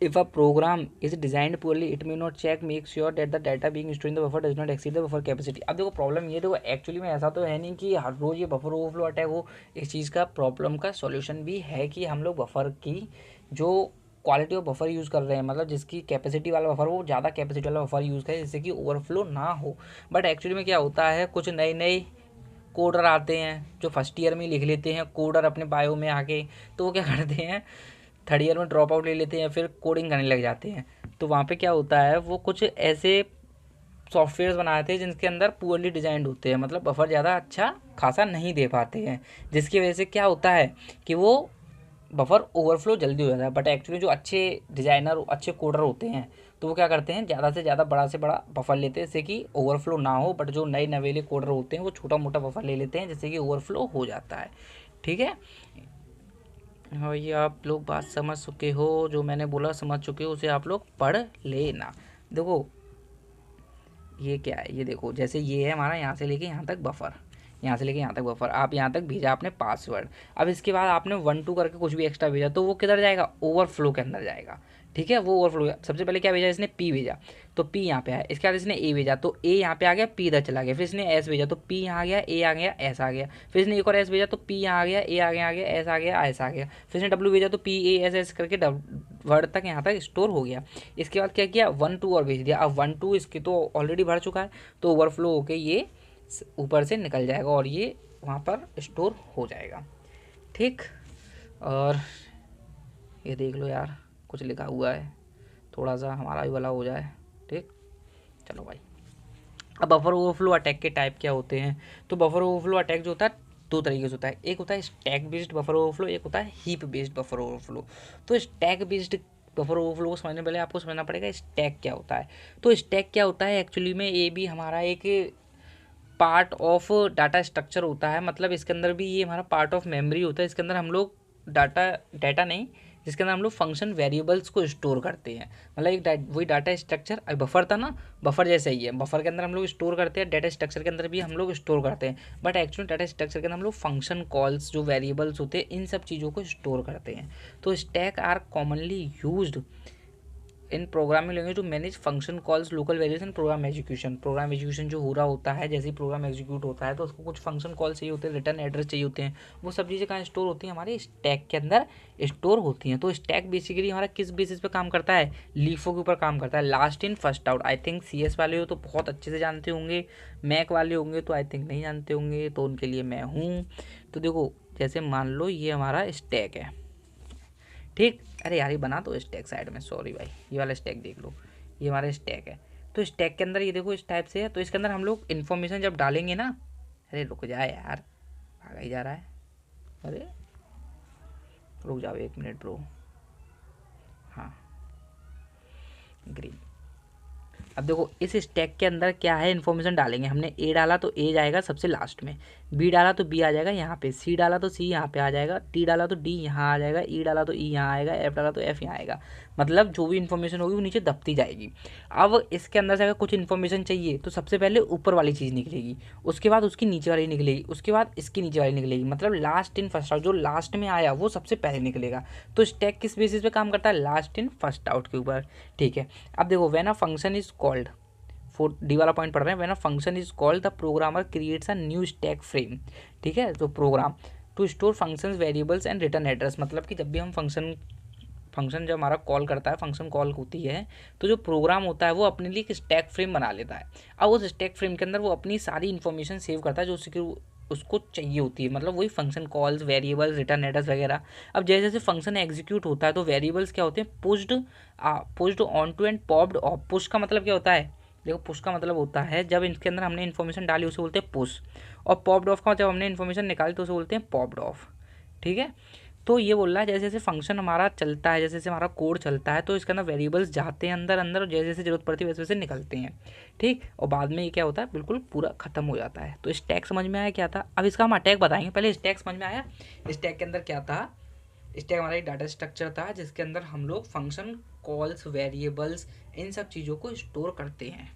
if a program is designed poorly it may not check make sure that the data being stored in the buffer does not exceed the buffer capacity। अब देखो प्रॉब्लम ये, देखो एक्चुअली में ऐसा तो है नहीं कि हर रोज़ ये बफर ओवरफ्लो अटैक हो। इस चीज़ का प्रॉब्लम का सॉल्यूशन भी है कि हम लोग बफर की जो क्वालिटी ऑफ बफर यूज़ कर रहे हैं, मतलब जिसकी कैपेसिटी वाला बफर वो ज़्यादा कैपेसिटी वाला बफर यूज़ करें जिससे कि ओवरफ्लो ना हो। बट एक्चुअली में क्या होता है, कुछ नए नए कोडर आते हैं जो फर्स्ट ईयर में लिख लेते हैं कोडर अपने बायो में आके, तो वो क्या करते हैं थर्ड ईयर में ड्रॉप आउट ले लेते हैं, फिर कोडिंग करने लग जाते हैं। तो वहाँ पे क्या होता है, वो कुछ ऐसे सॉफ्टवेयर बनाते हैं जिनके अंदर पुअरली डिजाइंड होते हैं, मतलब बफर ज़्यादा अच्छा खासा नहीं दे पाते हैं, जिसकी वजह से क्या होता है कि वो बफर ओवरफ्लो जल्दी हो जाता है। बट एक्चुअली जो अच्छे डिज़ाइनर अच्छे कोडर होते हैं तो वो क्या करते हैं, ज़्यादा से ज़्यादा बड़ा से बड़ा बफर लेते हैं जिससे कि ओवरफ्लो ना हो। बट जो नए नवेले कोडर होते हैं वो छोटा मोटा बफर ले लेते हैं जिससे कि ओवरफ्लो हो जाता है। ठीक है, हाँ ये आप लोग बात समझ चुके हो, जो मैंने बोला समझ चुके हो, उसे आप लोग पढ़ लेना। देखो ये क्या है, ये देखो जैसे ये है हमारा यहाँ से लेके यहाँ तक बफर, यहाँ से लेके यहाँ तक बफर, आप यहाँ तक भेजा आपने पासवर्ड। अब इसके बाद आपने 1-2 करके कुछ भी एक्स्ट्रा भेजा तो वो किधर जाएगा, ओवरफ्लो के अंदर जाएगा। ठीक है, वो ओवरफ्लो। सबसे पहले क्या भेजा इसने, पी भेजा तो पी यहाँ पे आया, इसके बाद इसने ए भेजा तो ए यहाँ पे आ गया, पी इधर चला गया, फिर इसने एस भेजा तो पी यहाँ आ गया, ए आ गया, एस आ गया, फिर इसने एक और एस भेजा तो पी यहाँ आ गया, ए आ गया, एस आ गया, एस आ गया, फिर इसने डब्ल्यू भेजा तो पी ए एस एस करके वर्ड तक यहाँ तक स्टोर हो गया। इसके बाद क्या किया, 1-2 और भेज दिया। अब 1-2 इसके तो ऑलरेडी भर चुका है तो ओवरफ्लो होके ये ऊपर से निकल जाएगा और ये वहाँ पर स्टोर हो जाएगा। ठीक, और ये देख लो यार कुछ लिखा हुआ है, थोड़ा सा हमारा भी भला हो जाए। ठीक, चलो भाई। अब बफर ओवरफ्लो अटैक के टाइप क्या होते हैं? तो बफर ओवरफ्लो अटैक जो होता है दो तरीके से होता है, एक होता है स्टैक बेस्ड बफर ओवरफ्लो, एक होता है हीप बेस्ड बफर ओवरफ्लो। तो स्टैक बेस्ड बफर ओवरफ्लो को समझने पहले आपको समझना पड़ेगा स्टैक क्या होता है। तो स्टैक क्या होता है एक्चुअली में, ये भी हमारा एक पार्ट ऑफ डाटा स्ट्रक्चर होता है, मतलब इसके अंदर भी ये हमारा पार्ट ऑफ मेमोरी होता है। इसके अंदर हम लोग डाटा नहीं, जिसके अंदर हम लोग फंक्शन वेरिएबल्स को स्टोर करते हैं। मतलब एक वही डाटा स्ट्रक्चर बफर था ना, बफर जैसे ही है, बफर के अंदर हम लोग स्टोर करते हैं, डाटा स्ट्रक्चर के अंदर भी हम लोग स्टोर करते हैं, बट एक्चुअली डाटा स्ट्रक्चर के अंदर हम लोग फंक्शन कॉल्स जो वेरिएबल्स होते हैं इन सब चीज़ों को स्टोर करते हैं। तो stack are commonly used in programming language to manage function calls local variation program execution. Program execution जो हो रहा होता है, जैसे ही प्रोग्राम एग्जीक्यूट होता है तो उसको कुछ फंक्शन कॉल चाहिए होते हैं, रिटर्न एड्रेस चाहिए होते हैं, वो सब चीज़ें कहाँ स्टोर होती हैं? हमारे स्टैक के अंदर स्टोर होती हैं। तो स्टैक बेसिकली हमारा किस बेसिस पे काम करता है? लीफो के ऊपर काम करता है, last in first out. I think CS वाले हो तो बहुत अच्छे से जानते होंगे, मैक वाले होंगे तो आई थिंक नहीं जानते होंगे, तो उनके लिए मैं हूँ। तो देखो, जैसे मान लो ये हमारा स्टैक है, ठीक। अरे यार ये बना दो स्टैक साइड में, सॉरी भाई, ये वाला स्टैक देख लो, ये हमारा स्टैक है। तो स्टैक के अंदर ये देखो इस टाइप से है, तो इसके अंदर हम लोग इन्फॉर्मेशन जब डालेंगे ना, अरे रुक जाए यार, भागा ही जा रहा है, अरे रुक जाओ 1 मिनट ब्रो, हाँ ग्रीन। अब देखो इस स्टैक के अंदर क्या है, इन्फॉर्मेशन डालेंगे हमने, ए डाला तो ए जाएगा सबसे लास्ट में, बी डाला तो बी आ जाएगा यहाँ पे, सी डाला तो सी यहाँ पे आ जाएगा, डी डाला तो डी यहाँ आ जाएगा, ई डाला तो ई यहाँ आएगा, एफ डाला तो एफ यहाँ आएगा। मतलब जो भी इन्फॉर्मेशन होगी वो नीचे दबती जाएगी। अब इसके अंदर से अगर कुछ इन्फॉर्मेशन चाहिए तो सबसे पहले ऊपर वाली चीज़ निकलेगी, उसके बाद उसकी नीचे वाली निकलेगी, उसके बाद इसकी नीचे वाली निकलेगी, मतलब लास्ट इन फर्स्ट आउट, जो लास्ट में आया वो सबसे पहले निकलेगा। तो स्टैक किस बेसिस पे काम करता है? लास्ट इन फर्स्ट आउट के ऊपर, ठीक है। अब देखो when a function is called, 4D वाला पॉइंट पढ़ रहे हैं, when a function is called the programmer creates a new stack frame, ठीक है। तो program to store functions variables and return address, मतलब कि जब भी हम फंक्शन जब हमारा कॉल करता है, फंक्शन कॉल होती है, तो जो प्रोग्राम होता है वो अपने लिए एक स्टैक फ्रेम बना लेता है। अब उस स्टैक फ्रेम के अंदर वो अपनी सारी इन्फॉर्मेशन सेव करता है जो उसको चाहिए होती है, मतलब वही function calls, variables, return address वगैरह। अब जैसे जैसे फंक्शन एग्जीक्यूट होता है तो वेरिएबल्स क्या होते हैं? Pushed on to and popped off. Push का मतलब क्या होता है? देखो पुश का मतलब होता है जब इसके अंदर हमने इन्फॉर्मेशन डाली उसे बोलते हैं पुश, और पॉप्ड ऑफ का जब हमने इन्फॉर्मेशन निकाली तो उसे बोलते हैं पॉप्ड ऑफ, ठीक है। तो ये बोल रहा है जैसे जैसे फंक्शन हमारा चलता है, जैसे जैसे हमारा कोड चलता है, तो इसके अंदर वेरिएबल्स जाते हैं अंदर अंदर, और जैसे जैसे जरूरत पड़ती है वैसे वैसे निकलते हैं, ठीक। और बाद में ये क्या होता है? बिल्कुल पूरा खत्म हो जाता है। तो स्टैक समझ में आया क्या था? अब इसका हम अटैक बताएंगे, पहले स्टैक समझ में आया। स्टैक के अंदर क्या था? स्टैक हमारा एक डाटा स्ट्रक्चर था जिसके अंदर हम लोग फंक्शन कॉल्स, वेरिएबल्स, इन सब चीज़ों को स्टोर करते हैं,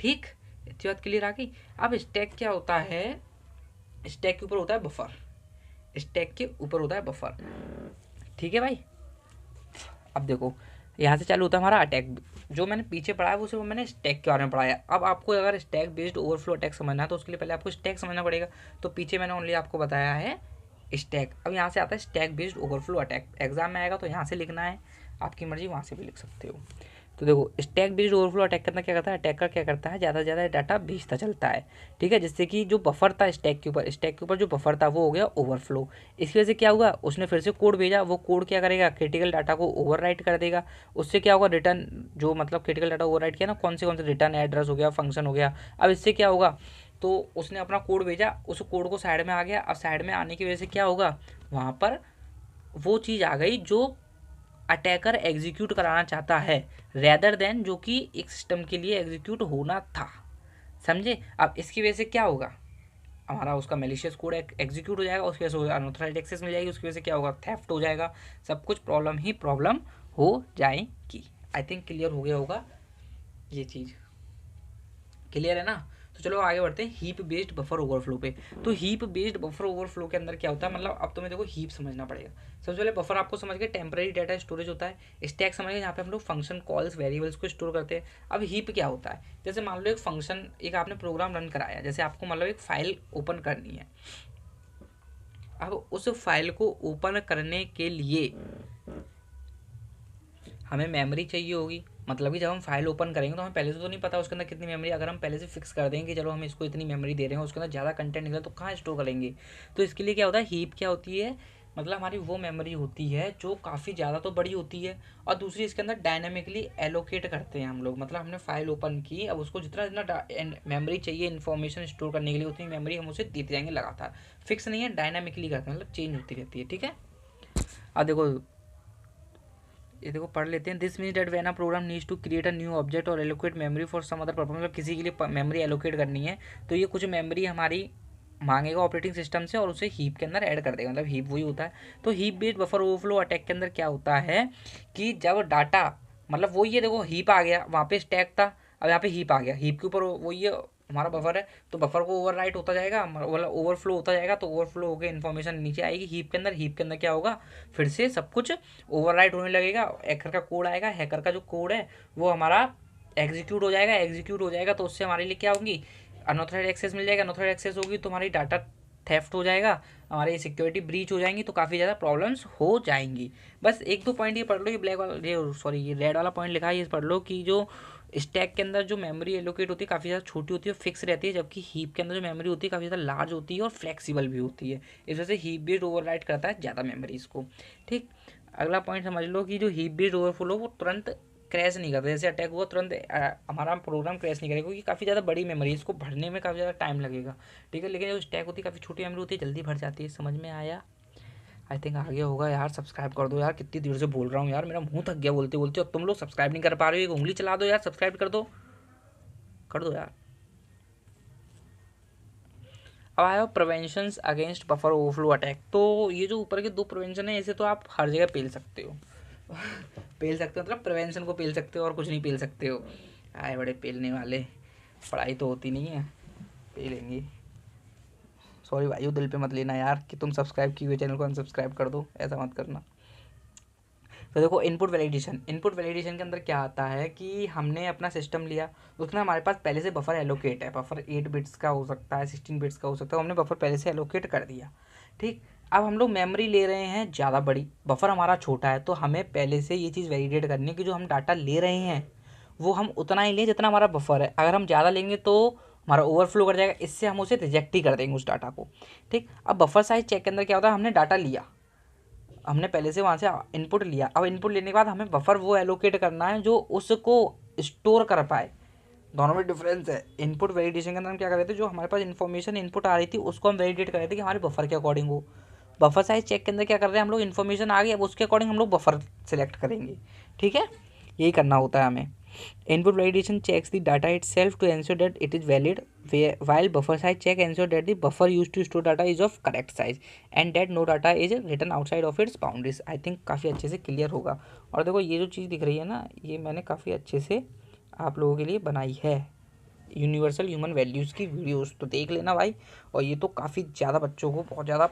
ठीक। इतनी बात क्लियर आ गई। अब स्टैक क्या होता है? स्टैक के ऊपर होता है बफर, स्टैक के ऊपर होता है बफर, ठीक है भाई। अब देखो यहाँ से चालू होता है हमारा अटैक। जो मैंने पीछे पढ़ाया वो सिर्फ मैंने स्टैक के बारे में पढ़ाया। अब आपको अगर स्टैक बेस्ड ओवरफ्लो अटैक समझना है तो उसके लिए पहले आपको स्टैक समझना पड़ेगा। तो पीछे मैंने ओनली आपको बताया है स्टैक। अब यहाँ से आता है stack based overflow attack. Exam में आएगा तो यहाँ से लिखना है, आपकी मर्जी, वहाँ से भी लिख सकते हो। तो देखो स्टैक बेस्ड ओवरफ्लो अटैक करना क्या करता है? अटैकर क्या करता है? ज़्यादा से ज़्यादा डाटा भेजता चलता है, ठीक है। जिससे कि जो बफर था स्टैक के ऊपर जो बफर था वो हो गया ओवरफ्लो। इसकी वजह से क्या हुआ? उसने फिर से कोड भेजा, वो कोड क्या करेगा? क्रिटिकल डाटा को ओवरराइट कर देगा। उससे क्या होगा? रिटर्न, जो मतलब क्रिटिकल डाटा ओवरराइट किया ना, कौन से रिटर्न एड्रेस हो गया, फंक्शन हो गया। अब इससे क्या होगा? तो उसने अपना कोड भेजा, उस कोड को साइड में आ गया। अब साइड में आने की वजह से क्या होगा? वहाँ पर वो चीज़ आ गई जो अटैकर एग्जीक्यूट कराना चाहता है, रेदर देन जो कि एक सिस्टम के लिए एग्जीक्यूट होना था, समझे। अब इसकी वजह से क्या होगा? हमारा उसका मैलिशियस कोड एग्जीक्यूट हो जाएगा, उसकी वजह से अनऑथराइज्ड एक्सेस मिल जाएगी, उसकी वजह से क्या होगा? थेफ्ट हो जाएगा, सब कुछ प्रॉब्लम ही प्रॉब्लम हो जाएगी। आई थिंक क्लियर हो गया होगा, ये चीज़ क्लियर है ना। तो चलो आगे बढ़ते हैं हीप बेस्ड बफर ओवरफ्लो पे। तो हीप बेस्ड बफर ओवरफ्लो के अंदर क्या होता है? मतलब अब तुम्हें देखो हीप समझना पड़ेगा। सबसे पहले बफर आपको समझ गए, टेम्पररी डाटा स्टोरेज होता है। स्टैक समझ गए, यहाँ पे हम लोग फंक्शन कॉल्स, वेरिएबल्स को स्टोर करते हैं। अब हीप क्या होता है? जैसे मान लो एक फंक्शन, एक आपने प्रोग्राम रन कराया, जैसे आपको मतलब एक फाइल ओपन करनी है। अब उस फाइल को ओपन करने के लिए हमें मेमोरी चाहिए होगी। मतलब कि जब हम फाइल ओपन करेंगे तो हमें पहले से तो नहीं पता उसके अंदर कितनी मेमोरी। अगर हम पहले से फिक्स कर देंगे कि चलो हम इसको इतनी मेमोरी दे रहे हैं, उसके अंदर ज़्यादा कंटेंट निकला तो कहाँ स्टोर करेंगे? तो इसके लिए क्या होता है? हीप क्या होती है? मतलब हमारी वो मेमोरी होती है जो काफ़ी ज़्यादा तो बड़ी होती है, और दूसरी इसके अंदर डायनामिकली एलोकेट करते हैं हम लोग। मतलब हमने फाइल ओपन की, अब उसको जितना जितना मेमोरी चाहिए इन्फॉर्मेशन स्टोर करने के लिए उतनी मेमोरी हम उसे देते जाएंगे लगातार, फिक्स नहीं है, डायनामिकली करते हैं, मतलब चेंज होती रहती है। ठीक है, अब देखो ये देखो पढ़ लेते हैं। This means that when a program needs to create a new object और allocate memory for some other purpose, मतलब किसी के लिए मेमोरी एलोकेट करनी है तो ये कुछ मेमोरी हमारी मांगेगा ऑपरेटिंग सिस्टम से और उसे हीप के अंदर ऐड कर देगा, मतलब हीप वही होता है। तो heap based buffer overflow attack के अंदर क्या होता है कि जब डाटा, मतलब वो ये देखो हीप आ गया, वहाँ पे स्टैक था, अब यहाँ पे हीप आ गया, हीप के ऊपर वो ये हमारा बफर है, तो बफर को ओवरराइट होता जाएगा, मतलब ओवरफ्लो होता जाएगा, तो ओवरफ्लो होकर इन्फॉर्मेशन नीचे आएगी हीप के अंदर। हीप के अंदर क्या होगा, फिर से सब कुछ ओवरराइट होने लगेगा, हैकर का कोड आएगा, हैकर का जो कोड है वो हमारा एग्जीक्यूट हो जाएगा, एग्जीक्यूट हो जाएगा तो उससे हमारे लिए क्या होगी, अनऑथराइज्ड एक्सेस मिल जाएगा, अनऑथराइज्ड एक्सेस होगी तो हमारी डाटा थेफ्ट हो जाएगा, हमारी सिक्योरिटी ब्रीच हो जाएंगी, तो काफ़ी ज़्यादा प्रॉब्लम्स हो जाएंगी। बस एक दो पॉइंट ये पढ़ लो, ये ब्लैक वाला, ये सॉरी ये रेड वाला पॉइंट लिखा है, ये पढ़ लो कि जो स्टैक के अंदर जो मेमोरी एलोकेट होती है काफ़ी ज़्यादा छोटी होती है, फिक्स रहती है, जबकि हीप के अंदर जो मेमोरी होती है काफ़ी ज़्यादा लार्ज होती है और फ्लेक्सिबल भी होती है। इस वजह से हीप बेस्ड ओवरराइट करता है ज़्यादा मेमोरीज को। ठीक, अगला पॉइंट समझ लो कि जो हीप बेस्ड ओवरफ्लो वो तुरंत क्रैश नहीं करता, जैसे अटैक हुआ तुरंत हमारा प्रोग्राम क्रैश नहीं करेगा, क्योंकि काफ़ी ज़्यादा बड़ी मेमोरी है, इसको भरने में काफ़ी ज़्यादा टाइम लगेगा। ठीक है, लेकिन जो स्टैक होती है काफ़ी छोटी मेमोरी होती है, जल्दी भर जाती है। समझ में आया? आई थिंक आगे होगा यार। सब्सक्राइब कर दो यार, कितनी देर से बोल रहा हूँ यार, मेरा मुंह थक गया बोलते बोलते, और तुम लोग सब्सक्राइब नहीं कर पा रहे हो, एक उंगली चला दो यार, सब्सक्राइब कर दो, कर दो यार। अब आया prevention against buffer overflow attack. तो ये जो ऊपर के दो प्रिवेंशन है, इसे तो आप हर जगह पेल सकते हो पेल सकते हो, मतलब प्रिवेंशन को पेल सकते हो और कुछ नहीं पेल सकते हो। आए बड़े पेलने वाले, पढ़ाई तो होती नहीं है, पेलेंगे। सॉरी भाइयों, दिल पे मत लेना यार कि तुम सब्सक्राइब किए हुए चैनल को अनसब्सक्राइब कर दो, ऐसा मत करना। तो देखो इनपुट वैलिडेशन, इनपुट वैलिडेशन के अंदर क्या आता है कि हमने अपना सिस्टम लिया, उसमें हमारे पास पहले से बफर एलोकेट है, बफर 8 बिट्स का हो सकता है, 16 बिट्स का हो सकता है, हमने बफर पहले से एलोकेट कर दिया। ठीक, अब हम लोग मेमोरी ले रहे हैं ज़्यादा बड़ी, बफर हमारा छोटा है, तो हमें पहले से ये चीज़ वैलिडेट करनी है कि जो हम डाटा ले रहे हैं वो हम उतना ही लें जितना हमारा बफर है। अगर हम ज़्यादा लेंगे तो हमारा ओवरफ्लो कर जाएगा, इससे हम उसे रिजेक्ट ही कर देंगे उस डाटा को। ठीक, अब बफर साइज चेक के अंदर क्या होता है, हमने डाटा लिया, हमने पहले से वहाँ से इनपुट लिया, अब इनपुट लेने के बाद हमें बफर वो एलोकेट करना है जो उसको स्टोर कर पाए। दोनों में डिफरेंस है। इनपुट वैलिडेशन के अंदर हम क्या कर रहे थे, जो हमारे पास इन्फॉर्मेशन इनपुट आ रही थी उसको हम वैलिडेट कर रहे थे कि हमारे बफर के अकॉर्डिंग हो। बफर साइज चेक के अंदर क्या कर रहे हैं हम लोग, इन्फॉर्मेशन आ गई, अब उसके अकॉर्डिंग हम लोग बफर सेलेक्ट करेंगे। ठीक है, यही करना होता है हमें। Input validation checks the data itself to ensure that it is valid, while buffer size check ensure that the buffer used to store data is of correct size and that no data is written outside of its boundaries. I think काफ़ी अच्छे से क्लियर होगा। और देखो ये जो चीज़ दिख रही है ना, ये मैंने काफ़ी अच्छे से आप लोगों के लिए बनाई है, यूनिवर्सल ह्यूमन वैल्यूज़ की वीडियोस, तो देख लेना भाई। और ये तो काफ़ी ज़्यादा बच्चों को बहुत ज़्यादा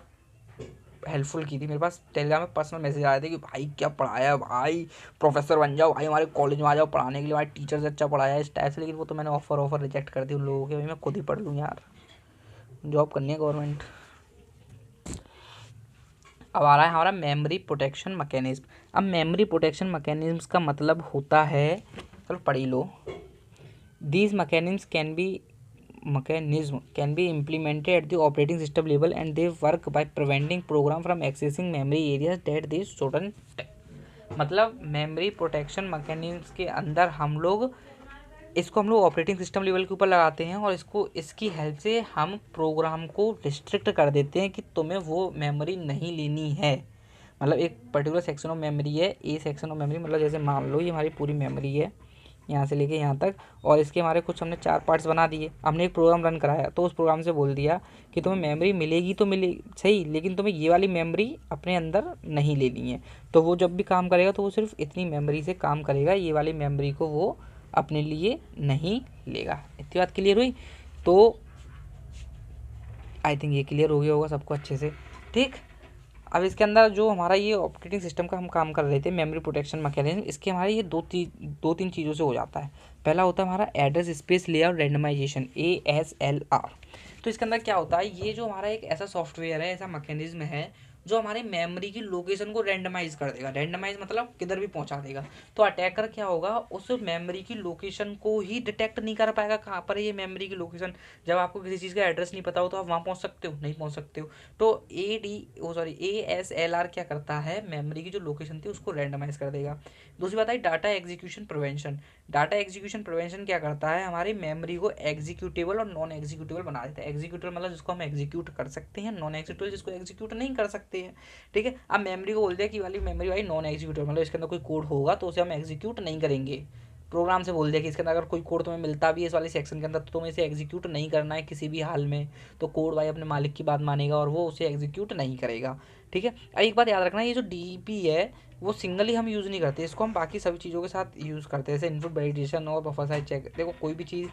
हेल्पफुल की थी। मेरे पास टेलीग्राम में पर्सनल मैसेज आए थे कि भाई क्या पढ़ाया भाई, प्रोफेसर बन जाओ भाई, हमारे कॉलेज में आ जाओ पढ़ाने के लिए, हमारे टीचर से अच्छा पढ़ाया इस टाइप से। लेकिन वो तो मैंने ऑफर रिजेक्ट कर दी उन लोगों के, भाई मैं खुद ही पढ़ लूँ यार, जॉब करनी है गवर्नमेंट। अब आ रहा है हमारा मेमोरी प्रोटेक्शन मैकेनिज्म। अब मेमोरी प्रोटेक्शन मैकेनिज्म का मतलब होता है, चलो पढ़ ही लो। These mechanism can be implemented at the operating system level and they work by preventing program from accessing memory areas that they shouldn't। मतलब मेमोरी प्रोटेक्शन मैकेनिज्म के अंदर हम लोग इसको ऑपरेटिंग सिस्टम लेवल के ऊपर लगाते हैं और इसकी हेल्प से हम प्रोग्राम को रिस्ट्रिक्ट कर देते हैं कि तुम्हें वो मेमोरी नहीं लेनी है। मतलब एक पर्टिकुलर सेक्शन ऑफ मेमोरी है, ए सेक्शन ऑफ मेमोरी, मतलब जैसे मान लो ये हमारी पूरी मेमोरी है यहाँ से लेके यहाँ तक, और इसके हमारे कुछ हमने 4 पार्ट्स बना दिए, हमने एक प्रोग्राम रन कराया तो उस प्रोग्राम से बोल दिया कि तुम्हें मेमोरी मिलेगी तो मिले सही, लेकिन तुम्हें ये वाली मेमोरी अपने अंदर नहीं लेनी है। तो वो जब भी काम करेगा तो वो सिर्फ इतनी मेमोरी से काम करेगा, ये वाली मेमोरी को वो अपने लिए नहीं लेगा। इतनी बात क्लियर हुई? तो आई थिंक ये क्लियर हो गया होगा सबको अच्छे से। ठीक, अब इसके अंदर जो हमारा ये ऑपरेटिंग सिस्टम का हम काम कर रहे थे मेमोरी प्रोटेक्शन मैकेनिज्म, इसके हमारे ये दो तीन चीज़ों से हो जाता है। पहला होता है हमारा address space layout randomisation, ASLR। तो इसके अंदर क्या होता है, ये जो हमारा एक ऐसा सॉफ्टवेयर है, ऐसा मैकेनिज्म है जो हमारी मेमोरी की लोकेशन को रैंडमाइज कर देगा। रैंडमाइज मतलब किधर भी पहुंचा देगा। तो अटैकर क्या होगा, उस मेमोरी की लोकेशन को ही डिटेक्ट नहीं कर पाएगा कहाँ पर है ये मेमोरी की लोकेशन। जब आपको किसी चीज़ का एड्रेस नहीं पता हो तो आप वहाँ पहुँच सकते हो, नहीं पहुँच सकते हो। तो ASLR क्या करता है, मेमोरी की जो लोकेशन थी उसको रैंडमाइज कर देगा। दूसरी बात आई data execution prevention. Data execution prevention क्या करता है, हमारी मेमोरी को एग्जीक्यूटेबल और नॉन एग्जीक्यूटेबल बना देता है। एग्जीक्यूटेबल मतलब जिसको हम एग्जीक्यूट कर सकते हैं, नॉन एग्जीक्यूटेबल जिसको एग्जीक्यूट नहीं कर सकते हैं। ठीक है, अब मेमोरी को बोल दिया कि वाली मेमोरी भाई नॉन एग्जीक्यूटेबल, मतलब इसके अंदर कोई कोड होगा तो उसे हम एग्जीक्यूट नहीं करेंगे। प्रोग्राम से बोल दिया कि इसके अंदर अगर कोई कोड तुम्हें मिलता भी है इस वाले सेक्शन के अंदर तो तुम्हें इसे एग्जीक्यूट नहीं करना है किसी भी हाल में। तो कोड भाई अपने मालिक की बात मानेगा और वो उसे एग्जीक्यूट नहीं करेगा। ठीक है, एक बात याद रखना, ये जो DP है वो सिंगली हम यूज़ नहीं करते, इसको हम बाकी सभी चीज़ों के साथ यूज़ करते हैं, जैसे इनपुट वैलिडेशन और बफर साइज चेक। देखो कोई भी चीज़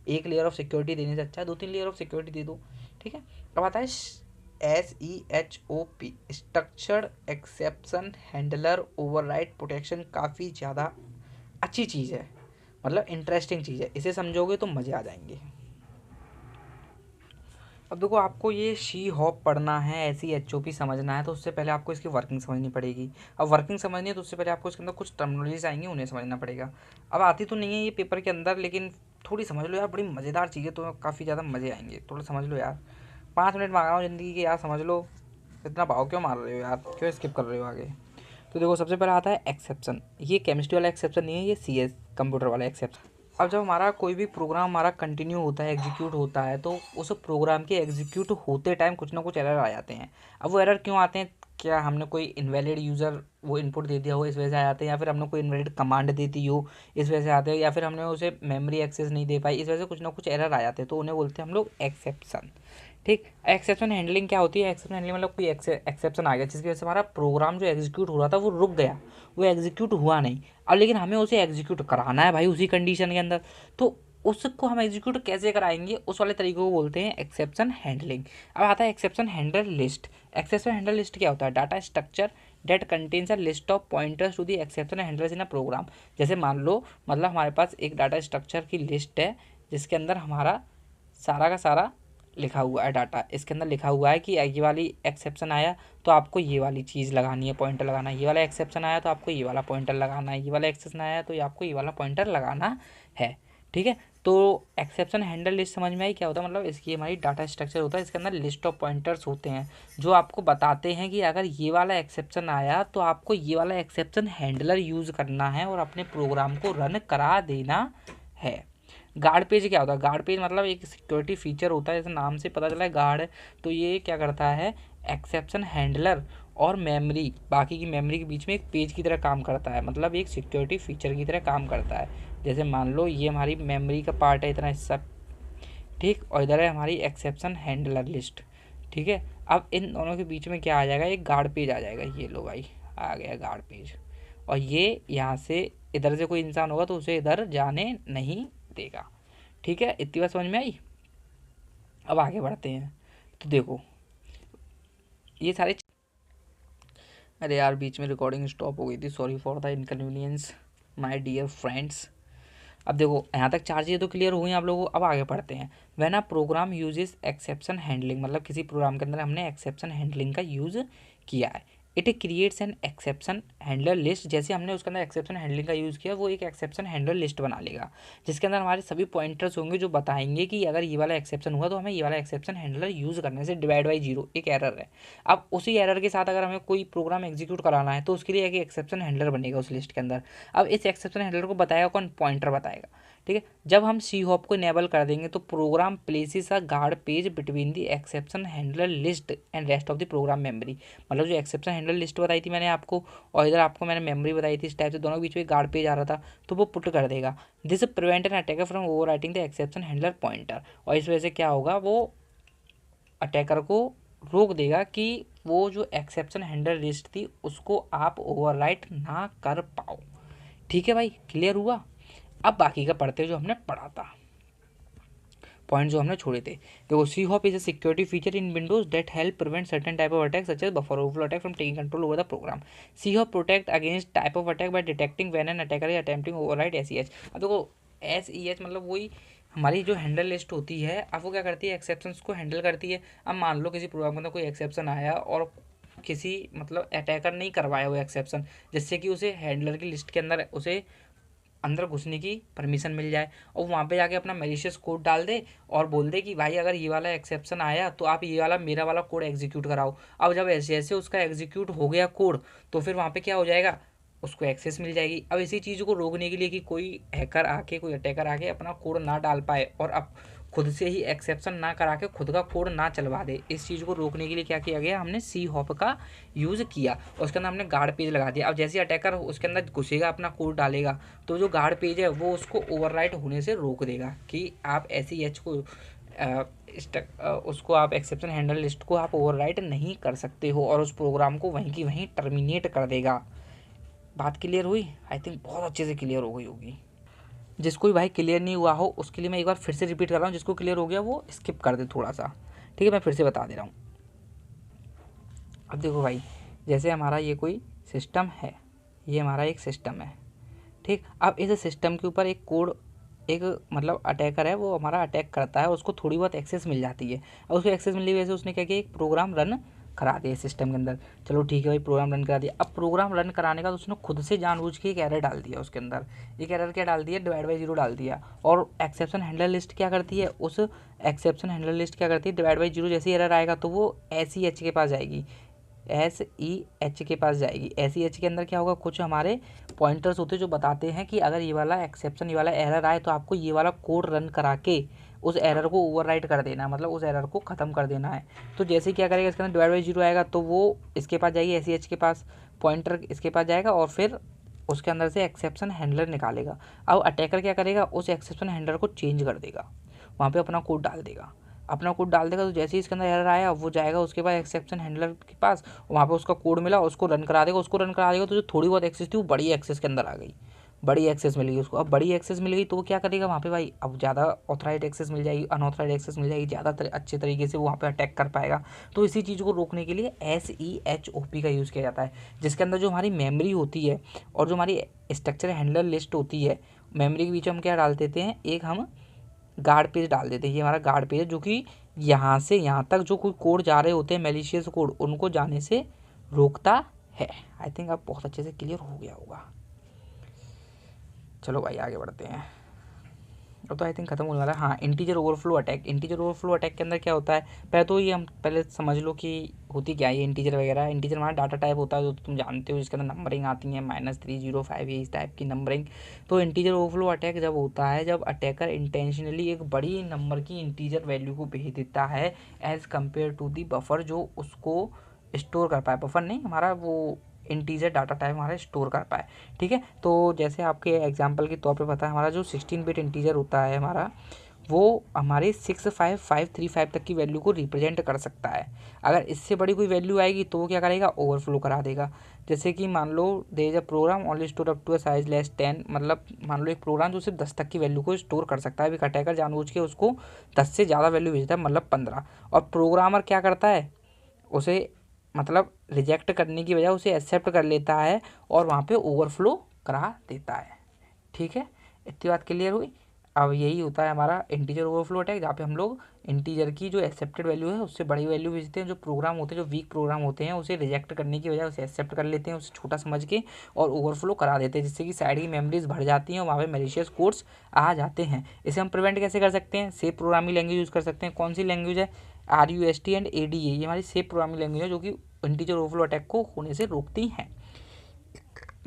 एक लेयर ऑफ सिक्योरिटी देने से अच्छा है 2-3 लेयर ऑफ सिक्योरिटी दे दो। ठीक है, अब आता है SEHOP, structured exception handler override protection. काफ़ी ज़्यादा अच्छी चीज़ है, मतलब इंटरेस्टिंग चीज़ है, इसे समझोगे तो मज़े आ जाएंगे। अब देखो आपको ये शी हॉप पढ़ना है, SEHOP समझना है तो उससे पहले आपको इसकी वर्किंग समझनी पड़ेगी। अब वर्किंग समझनी है तो उससे पहले आपको इसके अंदर कुछ टर्मिनोलॉजीज आएंगी, उन्हें समझना पड़ेगा। अब आती तो नहीं है ये पेपर के अंदर, लेकिन थोड़ी समझ लो यार, बड़ी मज़ेदार चीज़ है, तो काफ़ी ज़्यादा मज़े आएंगे। थोड़ा समझ लो यार, 5 मिनट मांग रहा हूँ ज़िंदगी के यार, समझ लो। इतना भाव क्यों मार रहे हो यार, क्यों स्किप कर रहे हो आगे। तो देखो सबसे पहले आता है एक्सेप्शन। ये केमिस्ट्री वाला एक्सेप्शन नहीं है, ये CS कंप्यूटर वाला एक्सेप्शन। अब जब हमारा कोई भी प्रोग्राम हमारा कंटिन्यू होता है, एग्जीक्यूट होता है, तो उस प्रोग्राम के एग्जीक्यूट होते टाइम कुछ ना कुछ एरर आ जाते हैं। अब वो एरर क्यों आते हैं, क्या हमने कोई इनवैलिड यूज़र वो इनपुट दे दिया हो इस वजह से आ जाते हैं, या फिर हमने कोई इनवैलिड कमांड दे दी हो इस वजह से आते हैं, या फिर हमने उसे मेमोरी एक्सेस नहीं दे पाई इस वजह से कुछ ना कुछ एरर आ जाते हैं, तो उन्हें बोलते हैं हम लोग एक्सेप्शन। ठीक, एक्सेप्शन हैंडलिंग क्या होती है, एक्सेप्शन हैंडलिंग मतलब कोई एक्सेप्शन आ गया जिसकी वजह से हमारा प्रोग्राम जो एग्जीक्यूट हो रहा था वो रुक गया, वो एग्जीक्यूट हुआ नहीं। अब लेकिन हमें उसे एग्जीक्यूट कराना है भाई उसी कंडीशन के अंदर, तो उसको हम एग्जीक्यूट कैसे कराएंगे, उस वाले तरीके को बोलते हैं एक्सेप्शन हैंडलिंग। अब आता है exception handler list. Exception handler list क्या होता है, data structure that contains a list of pointers to the exception handlers in a program. जैसे मान लो, मतलब हमारे पास एक डाटा स्ट्रक्चर की लिस्ट है जिसके अंदर हमारा सारा का सारा लिखा हुआ है डाटा, इसके अंदर लिखा हुआ है कि ये वाली एक्सेप्शन आया तो आपको ये वाली चीज़ लगानी है, पॉइंटर लगाना है, ये वाला एक्सेप्शन आया तो आपको ये वाला पॉइंटर लगाना है, ये वाला एक्सेप्शन आया तो ये आपको ये वाला पॉइंटर लगाना है। ठीक है, तो एक्सेप्शन हैंडल लिस्ट समझ में आई क्या होता है, मतलब इसकी हमारी डाटा स्ट्रक्चर होता है, इसके अंदर लिस्ट ऑफ पॉइंटर्स होते हैं जो आपको बताते हैं कि अगर ये वाला एक्सेप्शन आया तो आपको ये वाला एक्सेप्शन हैंडलर यूज़ करना है और अपने प्रोग्राम को रन करा देना है। गार्ड पेज क्या होता है, गार्ड पेज मतलब एक सिक्योरिटी फीचर होता है, जैसे नाम से पता चला है गार्ड है, तो ये क्या करता है, एक्सेप्शन हैंडलर और मेमोरी, बाकी की मेमोरी के बीच में एक पेज की तरह काम करता है, मतलब एक सिक्योरिटी फीचर की तरह काम करता है। जैसे मान लो ये हमारी मेमोरी का पार्ट है इतना हिस्सा, ठीक, और इधर है हमारी एक्सेप्शन हैंडलर लिस्ट। ठीक है, अब इन दोनों के बीच में क्या आ जाएगा, एक गार्ड पेज आ जाएगा, ये लो भाई आ गया गार्ड पेज, और ये यहाँ से इधर से कोई इंसान होगा तो उसे इधर जाने नहीं देगा। ठीक है, इतनी बात समझ में आई। अब आगे बढ़ते हैं, तो देखो ये सारे, अरे यार बीच में रिकॉर्डिंग स्टॉप हो गई थी, sorry for the inconvenience my dear friends. अब देखो यहाँ तक 4 चीज़ें तो क्लियर हो गई आप लोगों को, अब आगे बढ़ते हैं। When a program uses exception handling, मतलब किसी प्रोग्राम के अंदर हमने एक्सेप्शन हैंडलिंग का यूज़ किया है, it creates an exception handler list. जैसे हमने उसके अंदर एक्सेप्शन हैंडलिंग का यूज़ किया, वो एक एक्सेप्शन हैंडलर लिस्ट बना लेगा जिसके अंदर हमारे सभी पॉइंटर्स होंगे जो बताएंगे कि अगर ये वाला एक्सेप्शन हुआ तो हमें ये वाला एक्सेप्शन हैंडलर यूज़ करने से डिवाइड बाई 0 एक एरर है। अब उसी एरर के साथ अगर हमें कोई प्रोग्राम एग्जीक्यूट कराना है तो उसके लिए एक एक्सेप्शन हैंडलर बनेगा उस लिस्ट के अंदर। अब इस एक्सेप्शन हैंडलर को बताएगा कौन, पॉइंटर बताएगा। ठीक है, जब हम सी हॉप को इनेबल कर देंगे तो program places a guard page between the exception handler list and rest of the program memory. मतलब जो एक्सेप्शन हैंडलर लिस्ट बताई थी मैंने आपको और इधर आपको मैंने मेमोरी बताई थी, इस टाइप से दोनों के बीच में गार्ड पेज आ रहा था तो वो पुट कर देगा। This prevent an attacker from over writing the exception handler pointer. और इस वजह से क्या होगा, वो अटैकर को रोक देगा कि वो जो एक्सेप्शन हैंडलर लिस्ट थी उसको आप ओवरराइट ना कर पाओ। ठीक है भाई, क्लियर हुआ। अब बाकी का पढ़ते जो हमने पढ़ा था, पॉइंट जो हमने छोड़े थे। देखो SEHOP is a security feature in Windows that help prevent certain type of attack such as buffer overflow attack from taking control over the program. SEHOP protect against type of attack by detecting when an attacker is attempting overwrite SEH। अब देखो SEH मतलब वही हमारी जो हैंडल लिस्ट होती है, अब वो क्या करती है, एक्सेप्शंस को हैंडल करती है। अब मान लो किसी प्रोग्राम के अंदर कोई एक्सेप्शन आया और किसी मतलब अटैकर नहीं करवाया वो एक्सेप्शन, जिससे कि उसे हैंडलर की लिस्ट के अंदर उसे अंदर घुसने की परमिशन मिल जाए और वहाँ पे जाके अपना मैलिशियस कोड डाल दे और बोल दे कि भाई अगर ये वाला एक्सेप्शन आया तो आप ये वाला मेरा वाला कोड एग्जीक्यूट कराओ। अब जब ऐसे ऐसे उसका एग्जीक्यूट हो गया कोड, तो फिर वहाँ पे क्या हो जाएगा, उसको एक्सेस मिल जाएगी। अब इसी चीज़ को रोकने के लिए कि कोई हैकर आके कोई अटैकर आके अपना कोड ना डाल पाए और अब खुद से ही एक्सेप्शन ना करा के खुद का कोड ना चलवा दे, इस चीज़ को रोकने के लिए क्या किया गया, हमने सी हॉप का यूज़ किया और उसके अंदर हमने गार्ड पेज लगा दिया। अब जैसे अटैकर उसके अंदर घुसेगा अपना कोड डालेगा तो जो गार्ड पेज है वो उसको ओवरराइट होने से रोक देगा कि आप ऐसी एच को उसको आप एक्सेप्शन हैंडल लिस्ट को आप ओवरराइट नहीं कर सकते हो और उस प्रोग्राम को वहीं की वहीं टर्मिनेट कर देगा। बात क्लियर हुई? आई थिंक बहुत अच्छे से क्लियर हो गई होगी। जिसको भी भाई क्लियर नहीं हुआ हो उसके लिए मैं एक बार फिर से रिपीट कर रहा हूँ, जिसको क्लियर हो गया वो स्किप कर दे थोड़ा सा, ठीक है, मैं फिर से बता दे रहा हूँ। अब देखो भाई, जैसे हमारा ये कोई सिस्टम है, ये हमारा एक सिस्टम है, ठीक। अब इस सिस्टम के ऊपर एक कोड, एक मतलब अटैकर है वो हमारा अटैक करता है, उसको थोड़ी बहुत एक्सेस मिल जाती है। और उसको एक्सेस मिलने की वजह से उसने क्या किया, एक प्रोग्राम रन करा दिया सिस्टम के अंदर। चलो ठीक है भाई, प्रोग्राम रन करा दिया। अब प्रोग्राम रन कराने का तो उसने खुद से जानबूझ के एक एरर डाल दिया उसके अंदर। एक एरर क्या डाल दिया, डिवाइड बाई जीरो डाल दिया। और एक्सेप्शन हैंडलर लिस्ट क्या करती है, उस एक्सेप्शन हैंडलर लिस्ट क्या करती है, डिवाइड बाई जीरो जैसे एरर आएगा तो वो SEH के पास जाएगी, SEH के पास जाएगी। SEH के अंदर क्या होगा, कुछ हमारे पॉइंटर्स होते हैं जो बताते हैं कि अगर ये वाला एक्सेप्शन, ये वाला एरर आए तो आपको ये वाला कोड रन करा के उस एरर को ओवरराइट कर देना है, मतलब उस एरर को ख़त्म कर देना है। तो जैसे क्या करेगा, इसके अंदर डिवाइड बाई जीरो आएगा तो वो इसके पास जाएगी, SEH के पास, पॉइंटर इसके पास जाएगा और फिर उसके अंदर से एक्सेप्शन हैंडलर निकालेगा। अब अटैकर क्या करेगा, उस एक्सेप्शन हैंडलर को चेंज कर देगा, वहाँ पे अपना कोड डाल देगा। अपना कोड डाल देगा तो जैसे ही इसके अंदर एरर आया वो जाएगा उसके बाद एक्सेप्शन हैंडलर के पास, वहाँ पे उसका कोड मिला, उसको रन करा देगा। उसको रन करा देगा तो जो थोड़ी बहुत एक्सेस थी वो बड़ी एक्सेस के अंदर आ गई, बड़ी एक्सेस मिल गई उसको। अब बड़ी एक्सेस मिल गई तो वो क्या करेगा वहाँ पे भाई, अब ज़्यादा ऑथराइज एक्सेस मिल जाएगी, अनऑथराइज एक्सेस मिल जाएगी, ज़्यादा अच्छे तरीके से वो वहाँ पे अटैक कर पाएगा। तो इसी चीज़ को रोकने के लिए SEHOP का यूज़ किया जाता है, जिसके अंदर जो हमारी मेमोरी होती है और जो हमारी स्ट्रक्चर हैंडलर लिस्ट होती है, मेमोरी के बीच हम क्या डाल देते हैं, एक हम गार्ड पेज डाल देते हैं। ये हमारा गार्ड पेज है जो कि यहाँ से यहाँ तक जो कोई कोड जा रहे होते हैं मैलिशियस कोड, उनको जाने से रोकता है। आई थिंक अब बहुत अच्छे से क्लियर हो गया होगा। चलो भाई आगे बढ़ते हैं। अब तो आई थिंक खत्म होने वाला है। हाँ, integer overflow attack. Integer overflow attack के अंदर क्या होता है, पहले तो ये हम पहले समझ लो कि होती क्या है ये इंटीजर वगैरह। इंटीजर हमारा डाटा टाइप होता है जो तुम जानते हो, जिसके अंदर नंबरिंग आती है -305, ये इस टाइप की नंबरिंग। तो इंटीजर ओवरफ्लो अटैक जब होता है जब अटैकर इंटेंशनली एक बड़ी नंबर की इंटीजर वैल्यू को भेज देता है as compare to the buffer जो उसको स्टोर कर पाए, बफर नहीं हमारा वो इंटीजर डाटा टाइप हमारा स्टोर कर पाए, ठीक है। तो जैसे आपके एग्जांपल के तौर पे पता है, हमारा जो 16 बिट इंटीजर होता है हमारा, वो हमारे 65535 तक की वैल्यू को रिप्रेजेंट कर सकता है। अगर इससे बड़ी कोई वैल्यू आएगी तो वो क्या करेगा, ओवरफ्लो करा देगा। जैसे कि मान लो there is a program only store up to a size less 10, मतलब मान लो एक प्रोग्राम जो सिर्फ 10 तक की वैल्यू को स्टोर कर सकता है, अटैकर जानबूझ के उसको 10 से ज़्यादा वैल्यू भेजता है, मतलब 15। और प्रोग्रामर क्या करता है, उसे मतलब रिजेक्ट करने की बजाय उसे एक्सेप्ट कर लेता है और वहाँ पे ओवरफ्लो करा देता है, ठीक है। इतनी बात क्लियर हुई। अब यही होता है हमारा इंटीजर ओवरफ्लो अटैक, जहाँ पे हम लोग इंटीजर की जो एक्सेप्टेड वैल्यू है उससे बड़ी वैल्यू भेजते हैं। जो प्रोग्राम होते हैं, जो वीक प्रोग्राम होते हैं, उसे रिजेक्ट करने की बजाय उसे एक्सेप्ट कर लेते हैं, उसे छोटा समझ के और ओवरफ्लो करा देते हैं, जिससे कि साइड की मेमोरीज भर जाती हैं और वहाँ पे मैलिशियस कोड्स आ जाते हैं। इसे हम प्रिवेंट कैसे कर सकते हैं, सेफ प्रोग्रामिंग लैंग्वेज यूज़ कर सकते हैं। कौन सी लैंग्वेज है, RUST एंड ADA, ये हमारी सेफ प्रोग्रामिंग लैंग्वेज है जो कि इंटीजर ओवरफ्लो अटैक को होने से रोकती हैं।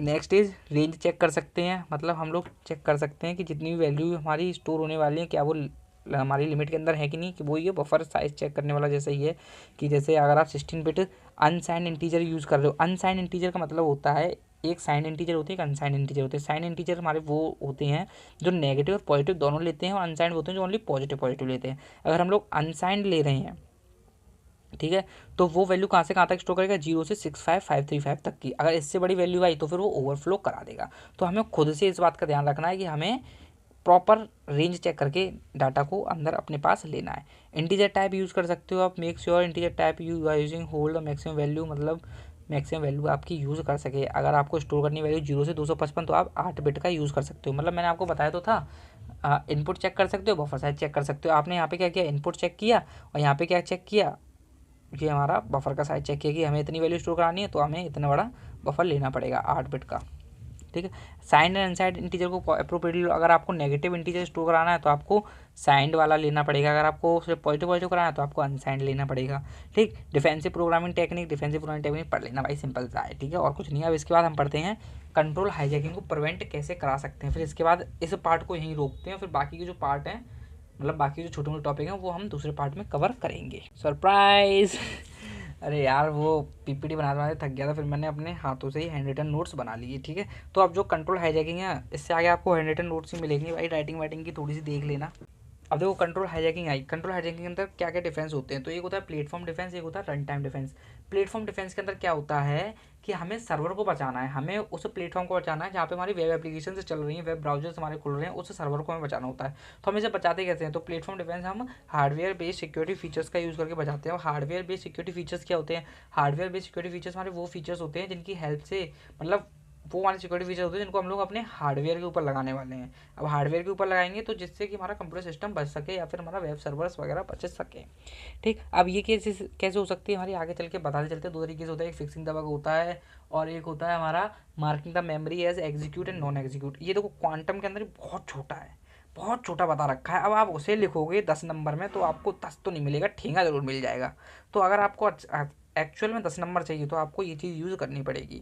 नेक्स्ट इज रेंज चेक कर सकते हैं, मतलब हम लोग चेक कर सकते हैं कि जितनी भी वैल्यू हमारी स्टोर होने वाली है क्या वो हमारी लिमिट के अंदर है कि नहीं, कि वो ये बफर साइज चेक करने वाला जैसा ही है। कि जैसे अगर आप 16 बिट अनसाइंड इंटीजर यूज़ कर रहे हो, अनसाइंड इंटीजर का मतलब होता है एक साइन इंटीजर होते हैं, एक अनसाइंड इंटीजर होते हैं। साइन इंटीजर हमारे वो होते हैं जो नेगेटिव और पॉजिटिव दोनों लेते हैं, और अनसाइंड होते हैं जो ओनली पॉजिटिव लेते हैं। अगर हम लोग अनसाइंड ले रहे हैं, ठीक है, तो वो वैल्यू कहाँ से कहाँ तक स्टोर करेगा, 0 से 65535 तक की। अगर इससे बड़ी वैल्यू आई तो फिर वो ओवरफ्लो करा देगा। तो हमें खुद से इस बात का ध्यान रखना है कि हमें प्रॉपर रेंज चेक करके डाटा को अंदर अपने पास लेना है। इंटीजर टाइप यूज़ कर सकते हो आप, make sure integer type you are using hold maximum value, मतलब मैक्सिमम वैल्यू आपकी यूज़ कर सके। अगर आपको स्टोर करनी वैल्यू 0 से 255 तो आप 8 बिट का यूज़ कर सकते हो। मतलब मैंने आपको बताया तो था, इनपुट चेक कर सकते हो, बफर साइज चेक कर सकते हो। आपने यहाँ पे क्या किया, इनपुट चेक किया और यहाँ पे क्या चेक किया, ये हमारा बफर का साइज चेक किया कि हमें इतनी वैल्यू स्टोर करानी है तो हमें इतना बड़ा बफर लेना पड़ेगा 8 बिट का। ठीक है, साइंड एंड अनसाइंड इंटीजर को अप्रोप्रिएटली, अगर आपको नेगेटिव इंटीजर स्टोर कराना है तो आपको साइंड वाला लेना पड़ेगा, अगर आपको सिर्फ पॉजिटिव पॉजिटिव कराना है तो आपको अनसाइंड लेना पड़ेगा। ठीक, डिफेंसिव प्रोग्रामिंग टेक्निक पढ़ लेना भाई, सिंपल सा है। ठीक है, और कुछ नहीं है। अब इसके बाद हम पढ़ते हैं कंट्रोल हाईजैकिंग को प्रिवेंट कैसे करा सकते हैं। फिर इसके बाद इस पार्ट को यहीं रोकते हैं, फिर बाकी के जो पार्ट हैं, मतलब बाकी जो छोटे मोटे टॉपिक हैं वो हम दूसरे पार्ट में कवर करेंगे। सरप्राइज अरे यार वो पीपीटी बनाते थक गया था, फिर मैंने अपने हाथों से ही हैंड रिटन नोट्स बना लिए। ठीक है, तो अब जो कंट्रोल हाईजैकिंग है इससे आगे आपको हैंड रिटन नोट्स ही मिलेंगे भाई, राइटिंग वाइटिंग की थोड़ी सी देख लेना। अब देखो कंट्रोल हाईजैकिंग आई, कंट्रोल हाईजैकिंग के अंदर क्या क्या डिफेंस होते हैं, तो एक होता है प्लेटफॉर्म डिफेंस, एक होता है run time defence. Platform defence के अंदर क्या होता है कि हमें सर्वर को बचाना है, हमें उस प्लेटफॉर्म को बचाना है जहाँ पे हमारी वेब एप्लीकेशन से चल रही है, वेब ब्राउजर्स हमारे खुल रहे हैं, उस सर्वर को हमें बचाना होता है। तो हम इसे बचाते कैसे हैं, तो प्लेटफॉर्म डिफेंस हम हार्डवेयर बेस्ड सिक्योरिटी फीचर्स का यूज़ करके बचाते हैं। हार्डवेयर बेस्ड सिक्योरिटी फीचर्स क्या होते हैं, हार्डवेयर बेस्ड सिक्योरिटी फीचर्स हमारे वो फीचर्स होते हैं जिनकी हेल्प से, मतलब वो हमारे सिक्योरिटी फीचर होते हैं जिनको हम लोग अपने हार्डवेयर के ऊपर लगाने वाले हैं। अब हार्डवेयर के ऊपर लगाएंगे तो जिससे कि हमारा कंप्यूटर सिस्टम बच सके या फिर हमारा वेब सर्वर्स वगैरह बच सके। ठीक, अब ये कैसे हो सकती है हमारी, आगे चल के बताते चलते। दो तरीके से होता है, एक फिक्सिंग द बग होता है और एक होता है हमारा marking the memory as execute and non execute. ये देखो क्वांटम के अंदर बहुत छोटा है, बहुत छोटा बता रखा है। अब आप उसे लिखोगे 10 नंबर में तो आपको 10 तो नहीं मिलेगा, ठेंगा जरूर मिल जाएगा। तो अगर आपको एक्चुअल में 10 नंबर चाहिए तो आपको ये चीज़ यूज़ करनी पड़ेगी।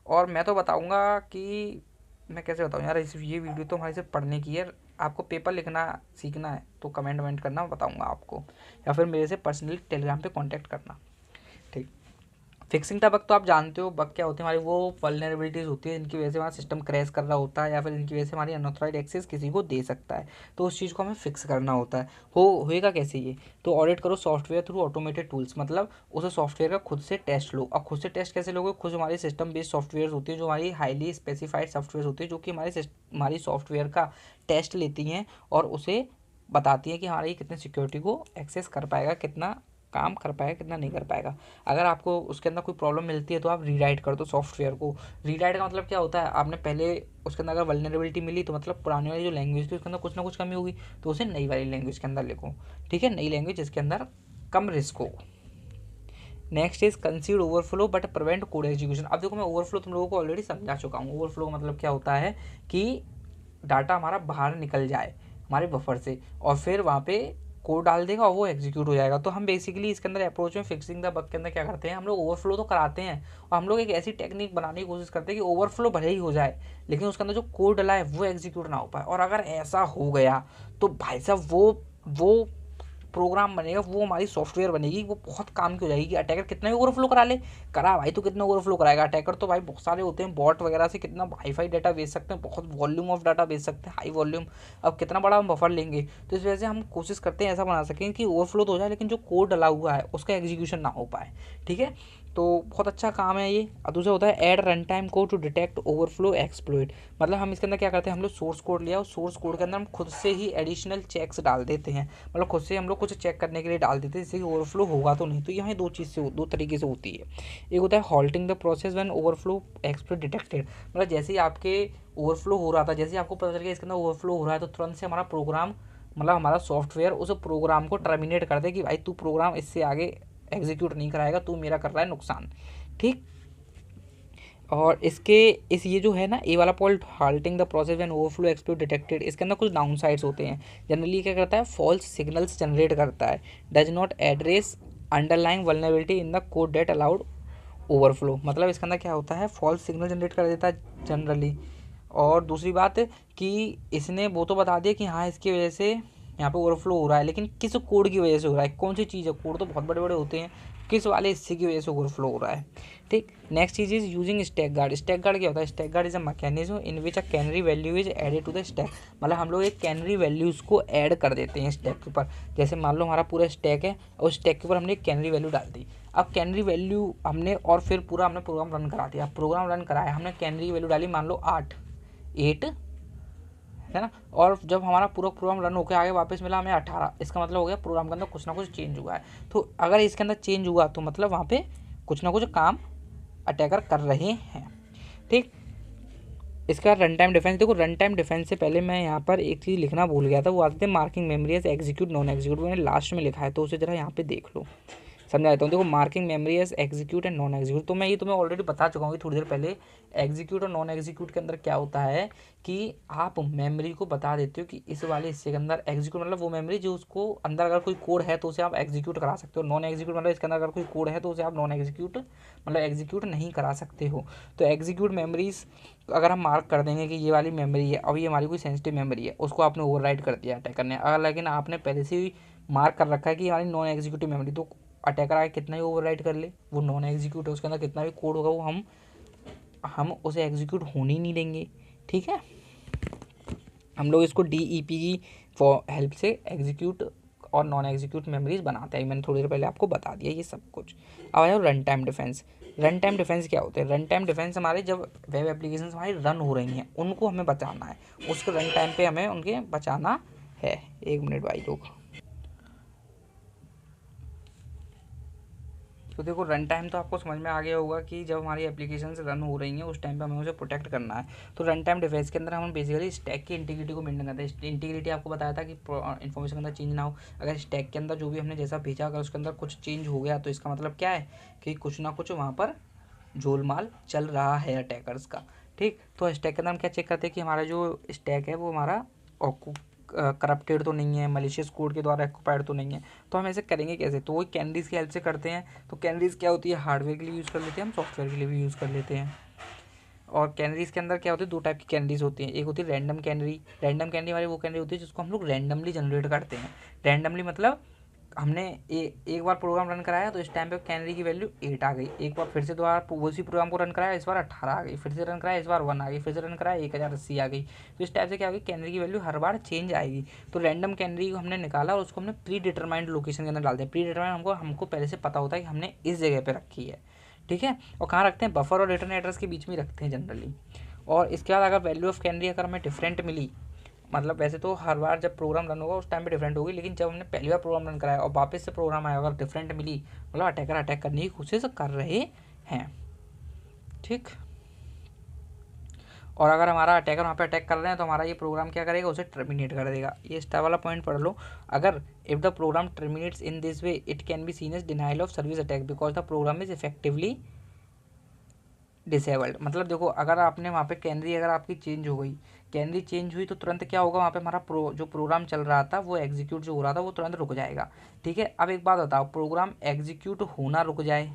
और मैं तो बताऊँगा कि मैं कैसे बताऊँ यार, ये वीडियो तो हमारे सिर्फ पढ़ने की है। आपको पेपर लिखना सीखना है तो कमेंट वमेंट करना, बताऊँगा आपको, या फिर मेरे से पर्सनली टेलीग्राम पे कांटेक्ट करना। ठीक, फिक्सिंग द बग तो आप जानते हो, बग क्या होती है हमारी, वो वल्नरेबिलिटीज़ होती है जिनकी वजह से हमारा सिस्टम क्रैश कर रहा होता है या फिर जिनकी वजह से हमारी अनऑथराइज्ड एक्सेस किसी को दे सकता है। तो उस चीज़ को हमें फिक्स करना होता है। होएगा कैसे ये, तो ऑडिट करो सॉफ्टवेयर थ्रू ऑटोमेटेड टूल्स, मतलब उस सॉफ्टवेयर का खुद से टेस्ट लो। अब खुद से टेस्ट कैसे लोगे, खुद हमारी सिस्टम बेस्ड सॉफ्टवेयर होती है जो हमारी हाईली स्पेसिफाइड सॉफ्टवेयर होती है जो कि हमारी सॉफ्टवेयर का टेस्ट लेती हैं और उसे बताती है कि हमारी कितने सिक्योरिटी को एक्सेस कर पाएगा, कितना काम कर पाएगा, कितना नहीं कर पाएगा। अगर आपको उसके अंदर कोई प्रॉब्लम मिलती है तो आप रीराइट कर दो सॉफ्टवेयर को। रीराइट का मतलब क्या होता है, आपने पहले उसके अंदर अगर वल्नरेबिलिटी मिली तो मतलब पुरानी वाली जो लैंग्वेज थी उसके अंदर कुछ ना कुछ कमी होगी, तो उसे नई वाली लैंग्वेज के अंदर लिखो। ठीक है, नई लैंग्वेज जिसके अंदर कम रिस्क हो। Next is कंसीड overflow but prevent code execution. अब देखो मैं ओवरफ्लो तुम लोगों को ऑलरेडी समझा चुका हूँ। ओवरफ्लो का मतलब क्या होता है कि डाटा हमारा बाहर निकल जाए हमारे बफर से और फिर वहाँ पे कोड डाल देगा और वो एग्जीक्यूट हो जाएगा। तो हम बेसिकली इसके अंदर अप्रोच में फिक्सिंग द बग के अंदर क्या करते हैं, हम लोग ओवरफ्लो तो कराते हैं और हम लोग एक ऐसी टेक्निक बनाने की कोशिश करते हैं कि ओवरफ्लो भले ही हो जाए लेकिन उसके अंदर जो कोड डला है वो एग्जीक्यूट ना हो पाए। और अगर ऐसा हो गया तो भाई साहब वो प्रोग्राम बनेगा, वो हमारी सॉफ्टवेयर बनेगी, वो बहुत काम की हो जाएगी। अटैकर कितना भी ओवरफ्लो करा ले, करा भाई तो कितना ओवरफ्लो कराएगा। अटैकर तो भाई बहुत सारे होते हैं, बॉट वगैरह से कितना हाई डाटा भेज सकते हैं, बहुत वॉल्यूम ऑफ डाटा भेज सकते हैं, हाई वॉल्यूम। अब कितना बड़ा हम बफर लेंगे, तो इस वजह से हम कोशिश करते हैं ऐसा बना सकें कि ओवरफ्लो तो हो जाए लेकिन जो कोड डला हुआ है उसका एग्जीक्यूशन ना हो पाए। ठीक है, तो बहुत अच्छा काम है ये। और दूसरा होता है add run time code to detect overflow exploit. मतलब हम इसके अंदर क्या करते हैं, हम लोग सोर्स कोड लिया और सोर्स कोड के अंदर हम खुद से ही एडिशनल चेक्स डाल देते हैं, मतलब खुद से हम लोग कुछ चेक करने के लिए डाल देते हैं जिससे कि ओवरफ्लो होगा तो नहीं। तो यहाँ दो तरीके से होती है। एक होता है halting the process when overflow exploit detected, मतलब जैसे ही आपके ओवरफ्लो हो रहा था, जैसे ही आपको पता चल गया इसके अंदर ओवरफ्लो हो रहा है तो तुरंत से हमारा प्रोग्राम, मतलब हमारा सॉफ्टवेयर उस प्रोग्राम को टर्मिनेट कर दे कि भाई तू प्रोग्राम इससे आगे एग्जीक्यूट नहीं कराएगा, तू मेरा कर रहा है नुकसान। ठीक, और ये जो है ना, ए वाला point halting the process when overflow exploit detected, इसके अंदर कुछ डाउन साइड्स होते हैं। जनरली क्या करता है, फॉल्स सिग्नल्स जनरेट करता है, does not address underlying vulnerability in the code that allowed overflow. मतलब इसके अंदर क्या होता है, फॉल्स सिग्नल जनरेट कर देता है जनरली। और दूसरी बात कि इसने वो तो बता दिया कि हाँ इसकी वजह से यहाँ पे ओवरफ्लो हो रहा है, लेकिन किस कोड की वजह से हो रहा है, कौन सी चीज़ है, कोड तो बहुत बड़े बड़े होते हैं, किस वाले हिस्से की वजह से ओवरफ्लो हो रहा है। ठीक, नेक्स्ट चीज़ is using stack guard. Stack guard क्या होता है, stack guard is a mechanism in which a canary value is added to the stack. मतलब हम लोग एक कैनरी वैल्यूज़ को ऐड कर देते हैं स्टैक के ऊपर। जैसे मान लो हमारा पूरा स्टैक है और स्टैक के ऊपर हमने एक कैनरी वैल्यू डाल दी। अब कैनरी वैल्यू हमने और फिर पूरा हमने प्रोग्राम रन करा दिया, प्रोग्राम रन कराया, हमने कैनरी वैल्यू डाली मान लो 8 है ना, और जब हमारा पूरा प्रोग्राम रन होकर आगे वापस मिला हमें 18, इसका मतलब हो गया प्रोग्राम के अंदर कुछ ना कुछ चेंज हुआ है। तो अगर इसके अंदर चेंज हुआ तो मतलब वहाँ पे कुछ ना कुछ काम अटैकर कर रहे हैं। ठीक, इसका रन टाइम डिफेंस देखो, रन टाइम डिफेंस से पहले मैं यहाँ पर एक चीज़ लिखना भूल गया था, वो आते थे marking memory as execute non execute, मैंने लास्ट में लिखा है तो उसे जरा यहाँ पे देख लो। समझा देता हूँ। देखो marking memory as execute and non execute, तो मैं ये तुम्हें ऑलरेडी बता चुका हूँ थोड़ी देर पहले। एग्जीक्यूट और नॉन एग्जीक्यूट के अंदर क्या होता है कि आप मेमोरी को बता देते हो कि इस वाले हिस्से के अंदर एग्जीक्यूट मतलब वो मेमोरी जो उसको अंदर अगर कोई कोड है तो उसे आप एग्जीक्यूट करा सकते हो। नॉन एग्जीक्यूट मतलब इसके अंदर अगर कोई कोड है तो उसे आप नॉन एग्जीक्यूट मतलब एग्जीक्यूट नहीं करा सकते हो। तो एग्जीक्यूट मेमोरीज अगर हम मार्क कर देंगे कि ये वाली मेमोरी है, अब ये हमारी कोई सेंसिटिव मेमोरी है, उसको आपने ओवरराइट कर दिया अटैकर ने, अगर लेकिन आपने पहले से ही मार्क कर रखा है कि हमारी नॉन एग्जीक्यूटिव मेमोरी, तो अटैकर आगे कितना ही ओवरराइट कर ले, वो नॉन एग्जीक्यूट है, उसके अंदर कितना भी कोड होगा वो हम उसे एग्जीक्यूट होने ही नहीं देंगे। ठीक है, हम लोग इसको DEP की हेल्प से एग्जीक्यूट और नॉन एग्जीक्यूट मेमोरीज बनाते हैं। मैंने थोड़ी देर पहले आपको बता दिया ये सब कुछ। अब आया run time defence. Run time defence क्या होते हैं? रन टाइम डिफेंस हमारे जब वेब एप्लीकेशन हमारी रन हो रही हैं उनको हमें बचाना है, उसके रन टाइम पे हमें उनके बचाना है। 1 मिनट भाई लोग। तो देखो रन टाइम तो आपको समझ में आ गया होगा कि जब हमारी एप्लीकेशन रन हो रही हैं उस टाइम पे हमें उसे प्रोटेक्ट करना है। तो रन टाइम डिफेंस के अंदर हम बेसिकली स्टैक की इंटीग्रिटी को मेंटेन करते हैं। इंटीग्रिटी आपको बताया था कि इन्फॉर्मेशन के अंदर चेंज ना हो। अगर स्टैक के अंदर जो भी हमने जैसा भेजा अगर उसके अंदर कुछ चेंज हो गया तो इसका मतलब क्या है कि कुछ ना कुछ वहाँ पर झोलमाल चल रहा है अटैकर्स का। ठीक, तो स्टैक के अंदर हम क्या चेक करते हैं कि हमारा जो स्टैक है वो हमारा करप्टेड तो नहीं है, मलिशियस कोड के द्वारा एक्युपाइड तो नहीं है। तो हम ऐसे करेंगे कैसे? तो वही कैनरीज की हेल्प से करते हैं। तो कैनरीज क्या होती है? हार्डवेयर के लिए यूज़ कर लेते हैं हम, सॉफ्टवेयर के लिए भी यूज़ कर लेते हैं। और कैनरीज के अंदर क्या होती है? 2 टाइप की कैनरीज होती हैं। एक होती है रैंडम कैनरी। रैंडम कैनरी हमारी वो कैनरी होती है जिसको हम लोग रैंडमली जनरेट करते हैं। रैंडमली मतलब हमने एक बार प्रोग्राम रन कराया तो इस टाइम पे कैनरी की वैल्यू 8 आ गई। एक बार फिर से दोबारा उसी प्रोग्राम को रन कराया, इस बार 18 आ गई। फिर से रन कराया, इस बार 1 आ गई। फिर से रन कराया 1080 आ गई। तो इस टाइप से क्या होगी, कैनरी की वैल्यू हर बार चेंज आएगी। तो रैंडम कैनरी को हमने निकाला और उसको हमने प्री डिटरमाइंड लोकेशन के अंदर डाल दिया। प्री डिटरमाइंड हमको पहले से पता होता है कि हमने इस जगह पर रखी है। ठीक है, और कहाँ रखते हैं? बफर और रिटर्न एड्रेस के बीच में रखते हैं जनरली। और इसके बाद अगर वैल्यू ऑफ कैनरी अगर हमें डिफरेंट मिली, मतलब वैसे तो हर बार जब प्रोग्राम रन होगा उस टाइम पे डिफरेंट होगी, लेकिन जब हमने पहली बार प्रोग्राम रन कराया और वापस से प्रोग्राम आया अगर डिफरेंट मिली, मतलब अटैकर अटैक करने की कोशिश कर रहे हैं। ठीक, और अगर हमारा अटैकर वहाँ पे अटैक कर रहे हैं तो हमारा ये प्रोग्राम क्या करेगा? उसे टर्मिनेट कर देगा। ये स्टार वाला पॉइंट पढ़ लो। अगर if the program terminates in this way it can be seen as denial of service attack because the program is effectively disabled. मतलब देखो अगर आपने वहाँ पे कैनरी अगर आपकी चेंज हो गई, कैनरी चेंज हुई तो तुरंत क्या होगा? वहाँ पे हमारा जो प्रोग्राम चल रहा था वो एग्जीक्यूट जो हो रहा था वो तुरंत रुक जाएगा। ठीक है, अब एक बात बताओ, प्रोग्राम एग्जीक्यूट होना रुक जाए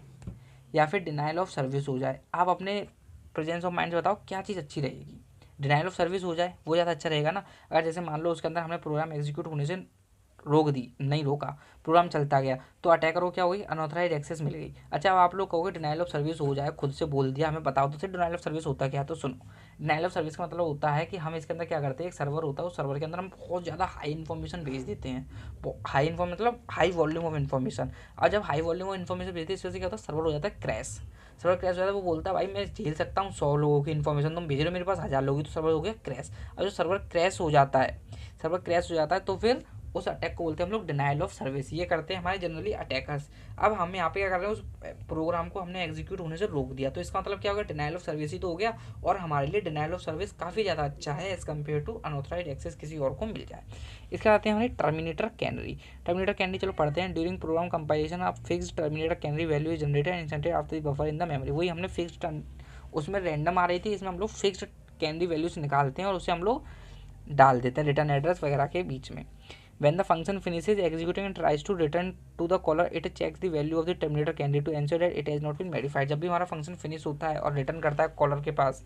या फिर डिनाइल ऑफ सर्विस हो जाए, आप अपने प्रेजेंस ऑफ माइंड से बताओ क्या चीज़ अच्छी रहेगी? डिनाइल ऑफ सर्विस हो जाए वो ज़्यादा अच्छा रहेगा ना। अगर जैसे मान लो उसके अंदर हमने प्रोग्राम एग्जीक्यूट होने से रोक दी, नहीं रोका, प्रोग्राम चलता गया, तो अटैकर को क्या होगी? अनऑथराइज एक्सेस मिल गई। अच्छा, अब आप लोग कहोगे डिनाइल ऑफ सर्विस हो जाए, खुद से बोल दिया, हमें बताओ तो सही डिनाइल ऑफ सर्विस होता क्या है? तो सुनो, डिनाइल ऑफ सर्विस का मतलब होता है कि हम इसके अंदर क्या करते हैं, एक सर्वर होता है, उस सर्वर के अंदर हम बहुत ज़्यादा हाई इन्फॉर्मेशन भेज देते हैं। हाई इन्फॉर्म मतलब हाई वॉल्यूम ऑफ इन्फॉर्मेशन। और जब हाई वॉल्यूम ऑफ इन्फॉर्मेशन भेजते हैं इस वजह से क्या होता है? सर्वर हो जाता है क्रैश। सर्वर क्रैश हो जाता है, वो बोलता है भाई मैं झेल सकता हूँ 100 लोगों की इन्फॉर्मेशन, तुम भेज रहे हो मेरे पास 1000 लोगों की, तो सर्वर हो गया क्रैश। अब जो सर्वर क्रैश हो जाता है, सर्वर क्रैश हो जाता है तो फिर उस अटैक को बोलते हैं हम लोग डिनाइल ऑफ सर्विस। ये करते हैं हमारे जनरली अटैकर्स। अब हम यहाँ पे क्या कर रहे हैं, उस प्रोग्राम को हमने एग्जीक्यूट होने से रोक दिया, तो इसका मतलब क्या होगा? डिनाइल ऑफ सर्विस ही तो हो गया। और हमारे लिए डिनाइल ऑफ सर्विस काफ़ी ज़्यादा अच्छा है as compare to unauthorised access किसी और को मिल जाए। इसके आते हैं हमारे टर्मिनेटर कैनरी। टर्मिनेटर कैनरी चलो पढ़ते हैं। During program compilation of fixed terminator canary value is generated instantiated after the buffer in the memory. वही हमने फिक्स्ड, उसमें रैंडम आ रही थी, इसमें हम लोग फिक्स्ड कैनरी वैल्यू से निकालते हैं और उसे हम लोग डाल देते हैं रिटर्न एड्रेस वगैरह के बीच में। When the function finishes executing and tries to return to the caller, it checks the value of the terminator candy to ensure that it has not been modified। जब भी हमारा फंक्शन फिनिश होता है और रिटर्न करता है कॉलर के पास,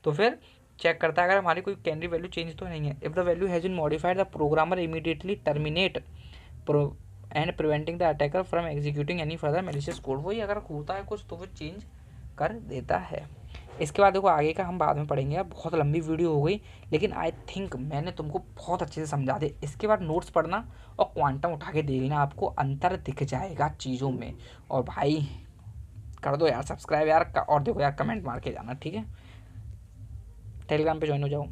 तो फिर चेक करता है अगर हमारी कोई कैनरी वैल्यू चेंज तो नहीं है। If the value has been modified the programmer immediately terminate and preventing the attacker from executing any further malicious code. वही अगर होता है कुछ तो वो चेंज कर देता है। इसके बाद देखो आगे का हम बाद में पढ़ेंगे, यार बहुत लंबी वीडियो हो गई, लेकिन आई थिंक मैंने तुमको बहुत अच्छे से समझा दे। इसके बाद नोट्स पढ़ना और क्वांटम उठा के दे लेना, आपको अंतर दिख जाएगा चीज़ों में। और भाई कर दो यार सब्सक्राइब यार, और देखो यार कमेंट मार के जाना, ठीक है? टेलीग्राम पे ज्वाइन हो जाओ।